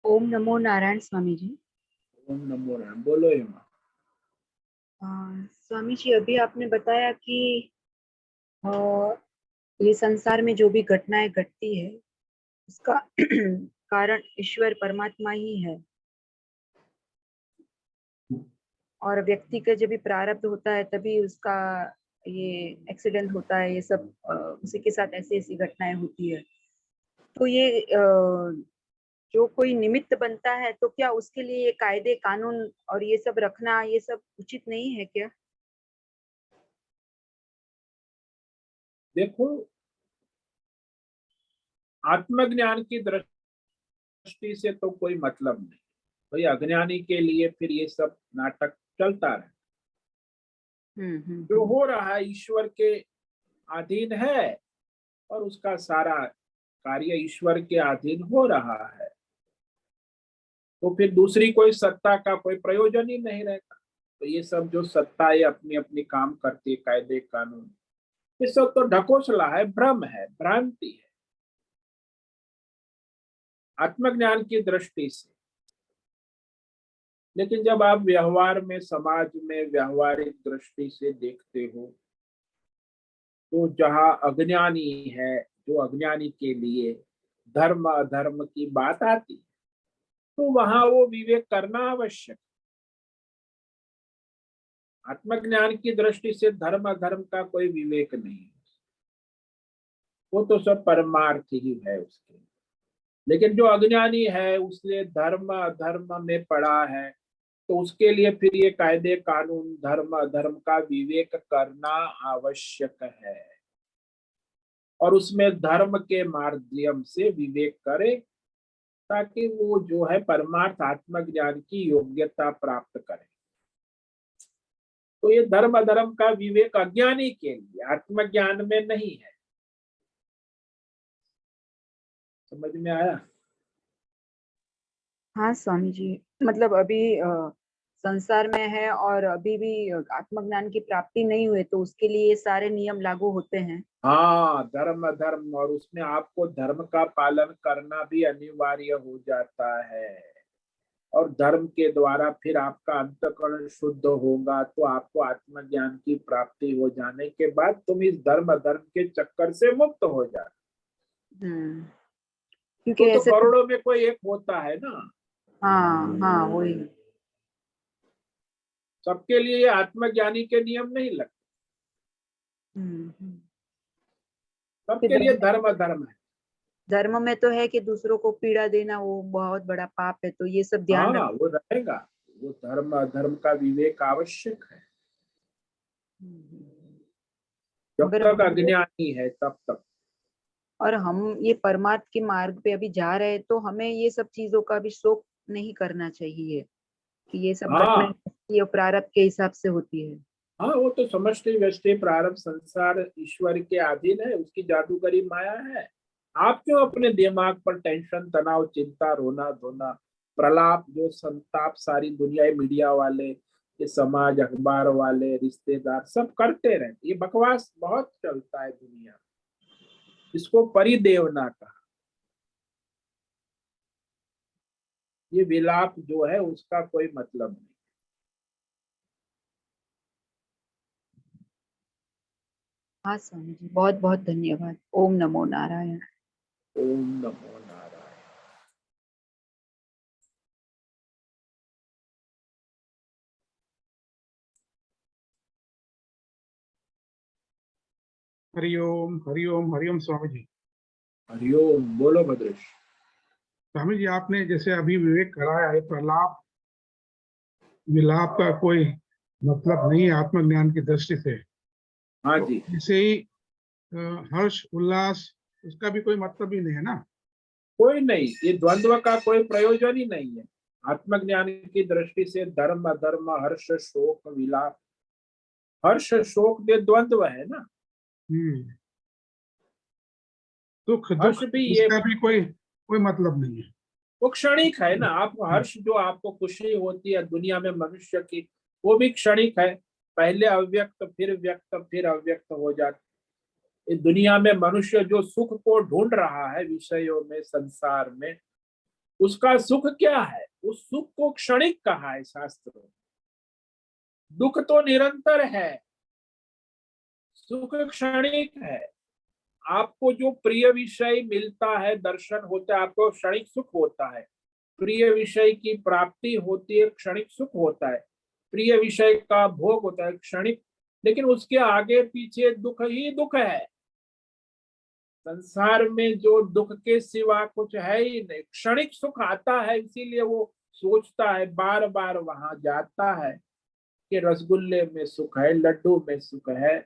Speaker 3: ओम नमो नारायण स्वामी जी।
Speaker 1: ओम नमो नारायण। बोलो एमा।
Speaker 3: स्वामी जी, अभी आपने बताया कि ये संसार में जो भी घटनाएं घटती है उसका कारण ईश्वर परमात्मा ही है। और व्यक्ति का जब भी प्रारब्ध होता है तभी उसका ये एक्सीडेंट होता है, ये सब उसी के साथ ऐसी ऐसी घटनाएं होती है। तो ये जो कोई निमित्त बनता है तो क्या उसके लिए ये कायदे कानून और ये सब रखना ये सब उचित नहीं है क्या?
Speaker 1: देखो, आत्मज्ञान की दृष्टि से तो कोई मतलब नहीं। भाई अज्ञानी के लिए फिर ये सब नाटक चलता रहे। जो हो रहा है ईश्वर के अधीन है और उसका सारा कार्य ईश्वर के अधीन हो रहा है, तो फिर दूसरी कोई सत्ता का कोई प्रयोजन ही नहीं रहता। तो ये सब जो सत्ताएं अपनी अपनी काम करती है, कायदे कानून, ये सब तो ढकोसला है, भ्रम है, भ्रांति है आत्मज्ञान की दृष्टि से। लेकिन जब आप व्यवहार में, समाज में व्यावहारिक दृष्टि से देखते हो, तो जहां अज्ञानी है, जो अज्ञानी के लिए धर्म अधर्म की बात आती है, तो वहां वो विवेक करना आवश्यक। आत्मज्ञान की दृष्टि से धर्म अधर्म का कोई विवेक नहीं है, वो तो सब परमार्थ ही है उसके। लेकिन जो अज्ञानी है उसने धर्म अधर्म में पड़ा है, तो उसके लिए फिर ये कायदे कानून, धर्म अधर्म का विवेक करना आवश्यक है। और उसमें धर्म के माध्यम से विवेक करे, ताकि वो जो है परमार्थ आत्मज्ञान की योग्यता प्राप्त करे। तो ये धर्म अधर्म का विवेक अज्ञानी के लिए, आत्मज्ञान में नहीं है। समझ में आया?
Speaker 3: हाँ स्वामी जी, मतलब अभी संसार में है और अभी भी आत्मज्ञान की प्राप्ति नहीं हुई तो उसके लिए ये सारे नियम लागू होते हैं।
Speaker 1: हाँ, धर्म अधर्म, और उसमें आपको धर्म का पालन करना भी अनिवार्य हो जाता है। और धर्म के द्वारा फिर आपका अंतःकरण शुद्ध होगा, तो आपको आत्मज्ञान की प्राप्ति हो जाने के बाद तुम इस धर्म अधर्म के चक्कर से मुक्त हो जाते।
Speaker 3: क्योंकि
Speaker 1: तो
Speaker 3: ऐसे
Speaker 1: करोड़ों में कोई एक होता है ना।
Speaker 3: हाँ हाँ वही।
Speaker 1: सबके लिए ये आत्मज्ञानी के नियम नहीं लगते,
Speaker 3: हम्म। फिर
Speaker 1: सबके लिए धर्म अधर्म है।
Speaker 3: धर्म में तो है कि दूसरों को पीड़ा देना वो बहुत बड़ा पाप है, तो ये सब ध्यान
Speaker 1: हाँ, वो रहेगा, वो धर्म अधर्म का विवेक आवश्यक है। जब
Speaker 3: मगर
Speaker 1: तक
Speaker 3: हमको
Speaker 1: अज्ञानी है तब तक।
Speaker 3: और हम ये परमार्थ के मार्ग पे अभी जा रहे हैं तो हमें ये सब चीजों का भी शोक नहीं करना चाहिए कि ये सब घटनाएं
Speaker 1: हाँ
Speaker 3: ये प्रारब्ध के हिसाब से होती है।
Speaker 1: हाँ, वो तो समष्टि व्यष्टि प्रारब्ध संसार ईश्वर के अधीन है, उसकी जादूगरी माया है। आप क्यों अपने दिमाग पर टेंशन, तनाव, चिंता, रोना धोना, प्रलाप, जो संताप सारी दुनिया, मीडिया वाले, ये समाज, अखबार वाले, रिश्तेदार सब करते रहते। ये बकवास बहुत चलता है दुनिया में। इसको परिदेवना कहा। ये विलाप जो है उसका कोई मतलब नहीं।
Speaker 3: हाँ स्वामी जी, बहुत बहुत धन्यवाद। ओम नमो नारायण।
Speaker 1: ओम नमो नारायण।
Speaker 4: हरिओम हरिओम हरिओम स्वामी जी।
Speaker 1: हरिओम, बोलो भद्रेश।
Speaker 4: स्वामी जी, आपने जैसे अभी विवेक कराया है, प्रलाप विलाप का कोई मतलब नहीं है आत्मज्ञान की दृष्टि से।
Speaker 1: हाँ
Speaker 4: तो
Speaker 1: जी।
Speaker 4: इसे ही हर्ष उल्लास, उसका भी कोई मतलब ही नहीं है ना।
Speaker 1: कोई नहीं, ये द्वंद्व का कोई प्रयोजन ही नहीं है। आत्मज्ञान की दृष्टि से धर्म अधर्म, हर्ष शोक विलाप, हर्ष शोक ये द्वंद्व है ना।
Speaker 4: हम्म। सुख दुख,
Speaker 1: हर्ष भी ये,
Speaker 4: इसका भी कोई कोई मतलब नहीं है।
Speaker 1: वो क्षणिक है ना। आपको हर्ष, जो आपको खुशी होती है दुनिया में मनुष्य की, वो भी क्षणिक है। पहले अव्यक्त, फिर व्यक्त, फिर अव्यक्त हो जाता। इस दुनिया में मनुष्य जो सुख को ढूंढ रहा है विषयों में, संसार में, उसका सुख क्या है? उस सुख को क्षणिक कहा है शास्त्रों में। दुख तो निरंतर है, सुख क्षणिक है। आपको जो प्रिय विषय मिलता है, दर्शन होता है, आपको क्षणिक सुख होता है, प्रिय विषय की प्राप्ति होती है, क्षणिक सुख होता है, प्रिय विषय का भोग होता है क्षणिक, लेकिन उसके आगे पीछे दुख ही दुख है। संसार में जो दुख के सिवा कुछ है ही नहीं। क्षणिक सुख आता है, इसीलिए वो सोचता है, बार बार वहां जाता है कि रसगुल्ले में सुख है, लड्डू में सुख है,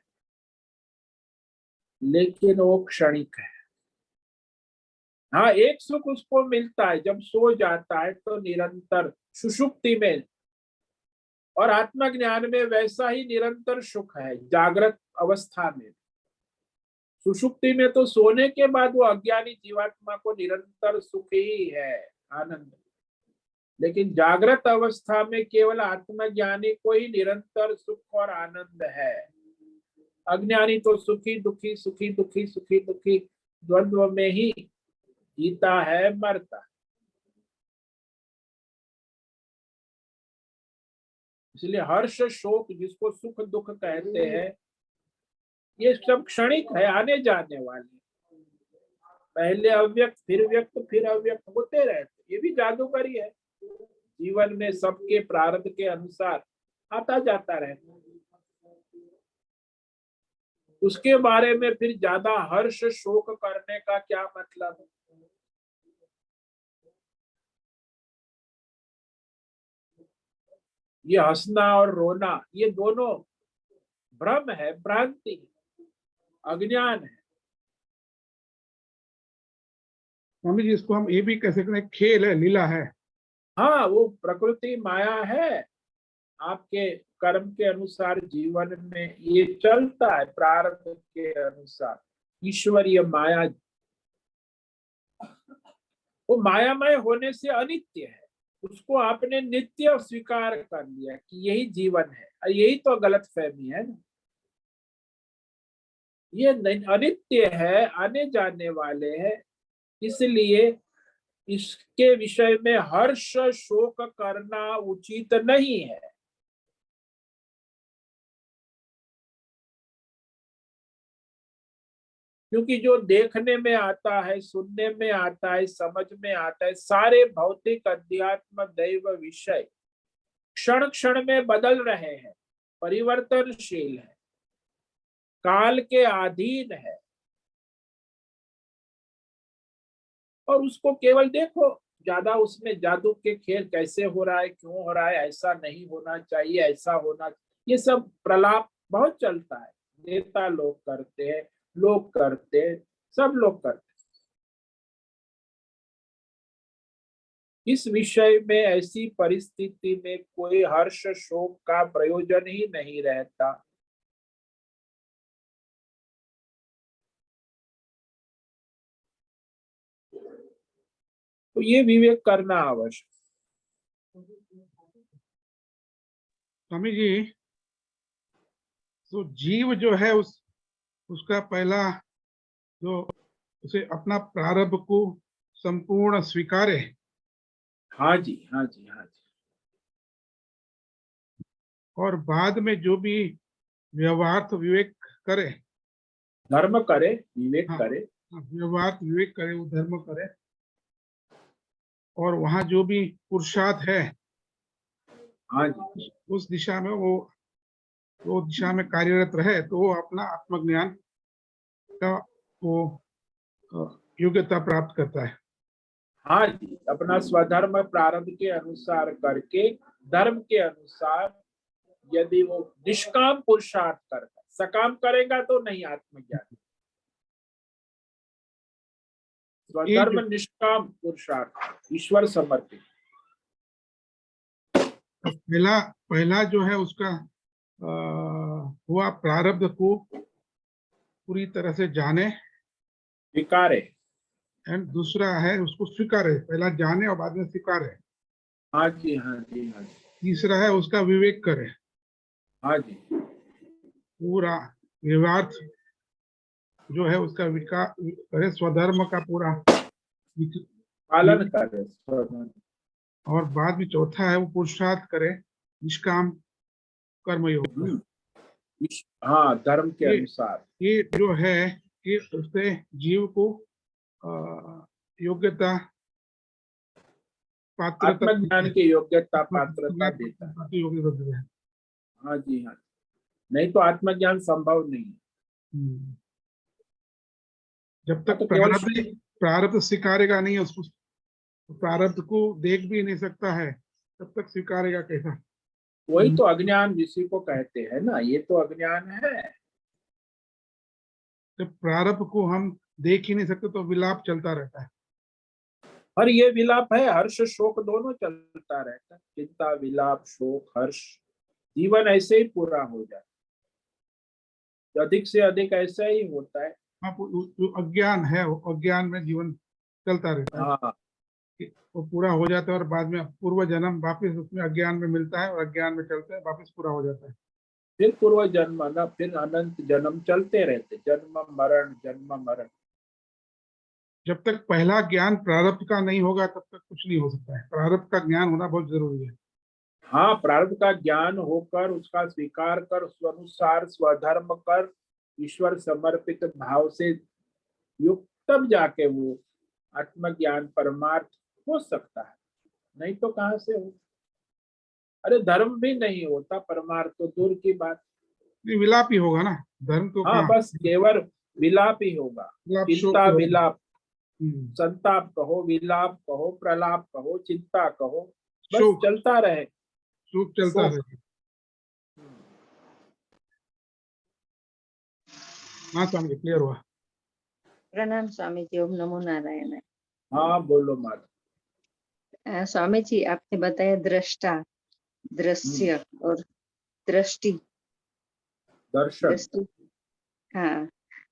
Speaker 1: लेकिन वो क्षणिक है। हाँ, एक सुख उसको मिलता है जब सो जाता है तो निरंतर सुषुप्ति में, और आत्मज्ञान में वैसा ही निरंतर सुख है जागृत अवस्था में। सुषुप्ति में तो सोने के बाद वो अज्ञानी जीवात्मा को निरंतर सुख ही है, आनंद। लेकिन जागृत अवस्था में केवल आत्मज्ञानी को ही निरंतर सुख और आनंद है। अज्ञानी तो सुखी दुखी सुखी दुखी सुखी दुखी द्वंद्व में ही जीता है, मरता है। इसलिए हर्ष शोक, जिसको सुख दुख कहते हैं, ये सब क्षणिक है, आने जाने वाले। पहले अव्यक्त, फिर व्यक्त, फिर अव्यक्त होते रहते। ये भी जादूगरी है, जीवन में सबके प्रारब्ध के अनुसार आता जाता रहता है। उसके बारे में फिर ज्यादा हर्ष शोक करने का क्या मतलब है? ये हंसना और रोना, ये दोनों भ्रम है, भ्रांति है, अज्ञान है।
Speaker 4: स्वामी जी, इसको हम ये भी कह सकते हैं, खेल है, लीला है।
Speaker 1: हाँ, वो प्रकृति माया है। आपके कर्म के अनुसार जीवन में ये चलता है, प्रारब्ध के अनुसार। ईश्वरीय माया, वो मायामय होने से अनित्य है, उसको आपने नित्य स्वीकार कर लिया कि यही जीवन है। यही तो गलत फहमी है ना। ये अनित्य है, आने जाने वाले है, इसलिए इसके विषय में हर्ष शोक करना उचित नहीं है। क्योंकि जो देखने में आता है, सुनने में आता है, समझ में आता है, सारे भौतिक अध्यात्म दैव विषय क्षण क्षण में बदल रहे हैं, परिवर्तनशील है, काल के अधीन है। और उसको केवल देखो, ज्यादा उसमें जादू के खेल कैसे हो रहा है, क्यों हो रहा है, ऐसा नहीं होना चाहिए, ऐसा होना, ये सब प्रलाप बहुत चलता है। नेता लोग करते हैं, लोग करते हैं, सब लोग करते हैं। इस विषय में ऐसी परिस्थिति में कोई हर्ष शोक का प्रयोजन ही नहीं रहता। तो ये विवेक करना आवश्यक।
Speaker 4: स्वामी जी, तो जीव जो है उसका पहला जो उसे अपना प्रारब्ध को संपूर्ण स्वीकारे।
Speaker 1: हाँ जी, हाँ जी, हाँ जी।
Speaker 4: और बाद में जो भी व्यवहार विवेक करे,
Speaker 1: धर्म करे, विवेक
Speaker 4: हाँ,
Speaker 1: करे।
Speaker 4: व्यवहार विवेक करे, वो धर्म करे। और वहां जो भी पुरुषार्थ है,
Speaker 1: हाँ जी,
Speaker 4: उस दिशा में वो दिशा में कार्यरत रहे, तो वो अपना आत्मज्ञान का वो योग्यता प्राप्त करता है।
Speaker 1: हाँ जी, अपना स्वधर्म प्रारब्ध के अनुसार करके, धर्म के अनुसार यदि वो निष्काम पुरुषार्थ करता, सकाम करेगा तो नहीं आत्मज्ञान। स्वधर्म निष्काम पुरुषार्थ, ईश्वर समर्पित।
Speaker 4: पहला जो है उसका हुआ प्रारब्ध को पूरी तरह से जाने,
Speaker 1: स्वीकारे।
Speaker 4: एंड दूसरा है उसको स्वीकारे। पहला जाने और बाद में स्वीकारे।
Speaker 1: हाँ जी, हाँ जी, हाँ जी।
Speaker 4: तीसरा है उसका विवेक करे।
Speaker 1: हाँ जी,
Speaker 4: पूरा व्यवहार जो है उसका विकास करे, स्वधर्म का पूरा
Speaker 1: पालन करे स्वधर्म।
Speaker 4: और बाद में चौथा है वो पुरुषार्थ करे, निष्काम कर्मयोग।
Speaker 1: हाँ, धर्म के अनुसार।
Speaker 4: ये जो है कि उससे जीव को योग्यता पात्रता
Speaker 1: आत्मज्ञान की योग्यता पात्रता देता है।
Speaker 4: योग्यता देता है।
Speaker 1: हाँ जी, हाँ, नहीं तो आत्मज्ञान संभव नहीं है।
Speaker 4: जब
Speaker 1: हाँ,
Speaker 4: तक
Speaker 1: तो केवल
Speaker 4: प्रारब्ध स्वीकारेगा नहीं, उसको प्रारब्ध को देख भी नहीं सकता है, तब तक स्वीकारेगा कैसा?
Speaker 1: वही तो अज्ञान जिसी को कहते हैं ना, ये तो अज्ञान है।
Speaker 4: जब प्रारब्ध को हम देख ही नहीं सकते तो विलाप चलता रहता है।
Speaker 1: और ये विलाप है, हर्ष शोक दोनों चलता रहता है। चिंता, विलाप, शोक, हर्ष, जीवन ऐसे ही पूरा हो जाए। अधिक से अधिक ऐसा ही होता है।
Speaker 4: हाँ, जो अज्ञान है वो अज्ञान में जीवन चलता रहता है।
Speaker 1: हाँ,
Speaker 4: कि वो पूरा हो जाता है और बाद में पूर्व जन्म वापिस उसमें अज्ञान में मिलता है और अज्ञान में चलता है, वापिस पूरा हो जाता है।
Speaker 1: फिर पूर्व जन्म ना, फिर अनंत जन्म चलते रहते, जन्म मरण जन्म मरण।
Speaker 4: जब तक पहला ज्ञान प्रारब्ध का नहीं होगा तब तक कुछ नहीं हो सकता है। प्रारब्ध का ज्ञान होना बहुत जरूरी है।
Speaker 1: हाँ, प्रारब्ध का ज्ञान होकर उसका स्वीकार कर स्वानुसार स्वधर्म कर ईश्वर समर्पित भाव से युक्त, तब जाके वो आत्मज्ञान परमार्थ हो सकता है। नहीं तो कहाँ से हो? अरे धर्म भी नहीं होता, परमार्थ तो दूर की बात।
Speaker 4: नहीं, विलाप ही होगा ना, धर्म तो
Speaker 1: हाँ,
Speaker 4: कहाँ।
Speaker 1: बस केवल विलाप ही होगा।
Speaker 4: विलाप, शोक
Speaker 1: चिंता,
Speaker 4: होगा।
Speaker 1: विलाप, संताप कहो, विलाप कहो, प्रलाप कहो, चिंता कहो, बस
Speaker 4: शोक,
Speaker 1: चलता रहे।
Speaker 4: शोक चलता
Speaker 1: शोक।
Speaker 4: रहेगा। हाँ स्वामी, क्लियर हुआ।
Speaker 5: प्रणाम स्वामी जी, ओम नमो नारायण।
Speaker 1: हाँ बोलो माता।
Speaker 5: स्वामी जी, आपने बताया दृष्टा, दृश्य और दृष्टि।
Speaker 1: दर्शन।
Speaker 5: दृष्टि, हाँ,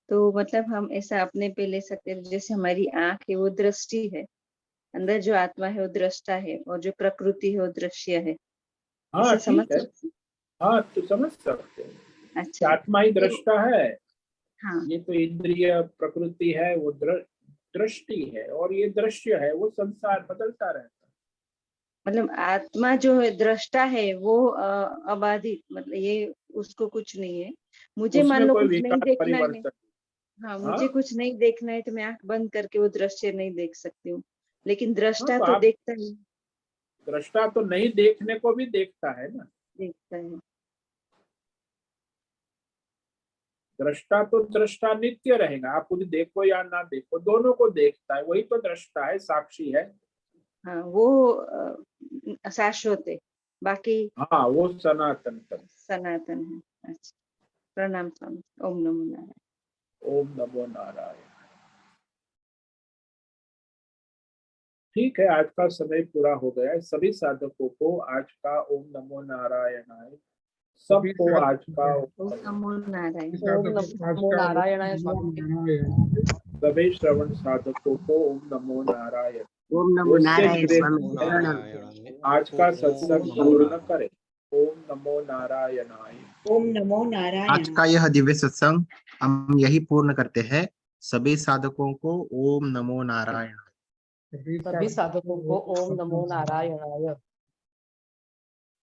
Speaker 5: तो मतलब हम ऐसा अपने पे ले सकते हैं, जैसे हमारी आंख है वो दृष्टि है, अंदर जो आत्मा है वो दृष्टा है, और जो प्रकृति है वो दृश्य है।
Speaker 1: हाँ
Speaker 5: इसे समझ
Speaker 1: ठीक है,
Speaker 5: सकते हैं?
Speaker 1: हाँ तो समझ सकते हैं।
Speaker 5: अच्छा,
Speaker 1: आत्मा ही दृष्टा है,
Speaker 5: हाँ,
Speaker 1: ये तो इंद्रिय प्रकृति है, वो दृष्टि है, और ये दृश्य है, वो संसार बदलता रहता है।
Speaker 5: मतलब आत्मा जो है दृष्टा है वो अबाधित, मतलब ये उसको कुछ नहीं है। मुझे मान
Speaker 1: उसमें
Speaker 5: लो
Speaker 1: कोई
Speaker 5: कुछ नहीं
Speaker 1: विकार
Speaker 5: देखना है,
Speaker 1: परिवर्तन।
Speaker 5: हाँ,
Speaker 1: हाँ,
Speaker 5: मुझे कुछ नहीं देखना है तो मैं आंख बंद करके वो दृश्य नहीं देख सकती हूँ, लेकिन दृष्टा
Speaker 1: तो
Speaker 5: तो
Speaker 1: आप
Speaker 5: देखता है,
Speaker 1: दृष्टा तो नहीं देखने को भी देखता है ना।
Speaker 5: देखता है।
Speaker 1: दृष्टा तो दृष्टा नित्य रहेगा, आप कुछ देखो या ना देखो, दोनों को देखता है, वही तो दृष्टा है, साक्षी है।
Speaker 5: हाँ, वो शाश्वत है, बाकी
Speaker 1: हाँ, वो सनातन तन।
Speaker 5: सनातन है। अच्छा, प्रणाम स्वामी, ओम नमो नारायण।
Speaker 1: ओम नमो नारायण। ठीक है, आज का समय पूरा हो गया है। सभी साधकों को आज का ओम नमो नारायणाय, सबको आज का
Speaker 5: ओम नमो नारायण।
Speaker 2: ओम नमो नारायणाय स्वामी।
Speaker 1: सभी श्रवण साधकों को ओम नमो नारायण।
Speaker 2: ओम नमो
Speaker 1: उससे
Speaker 2: नारायण
Speaker 1: जुड़े
Speaker 2: स्वामी।
Speaker 1: हुए आज का सत्संग पूर्ण करें। ओम नमो नारायणाय।
Speaker 3: ओम नमो
Speaker 6: आज
Speaker 3: नारायण।
Speaker 6: का यह दिव्य सत्संग हम यही पूर्ण करते हैं। सभी साधकों को ओम नमो नारायण।
Speaker 2: सभी साधकों को ओम नमो नारायणाय।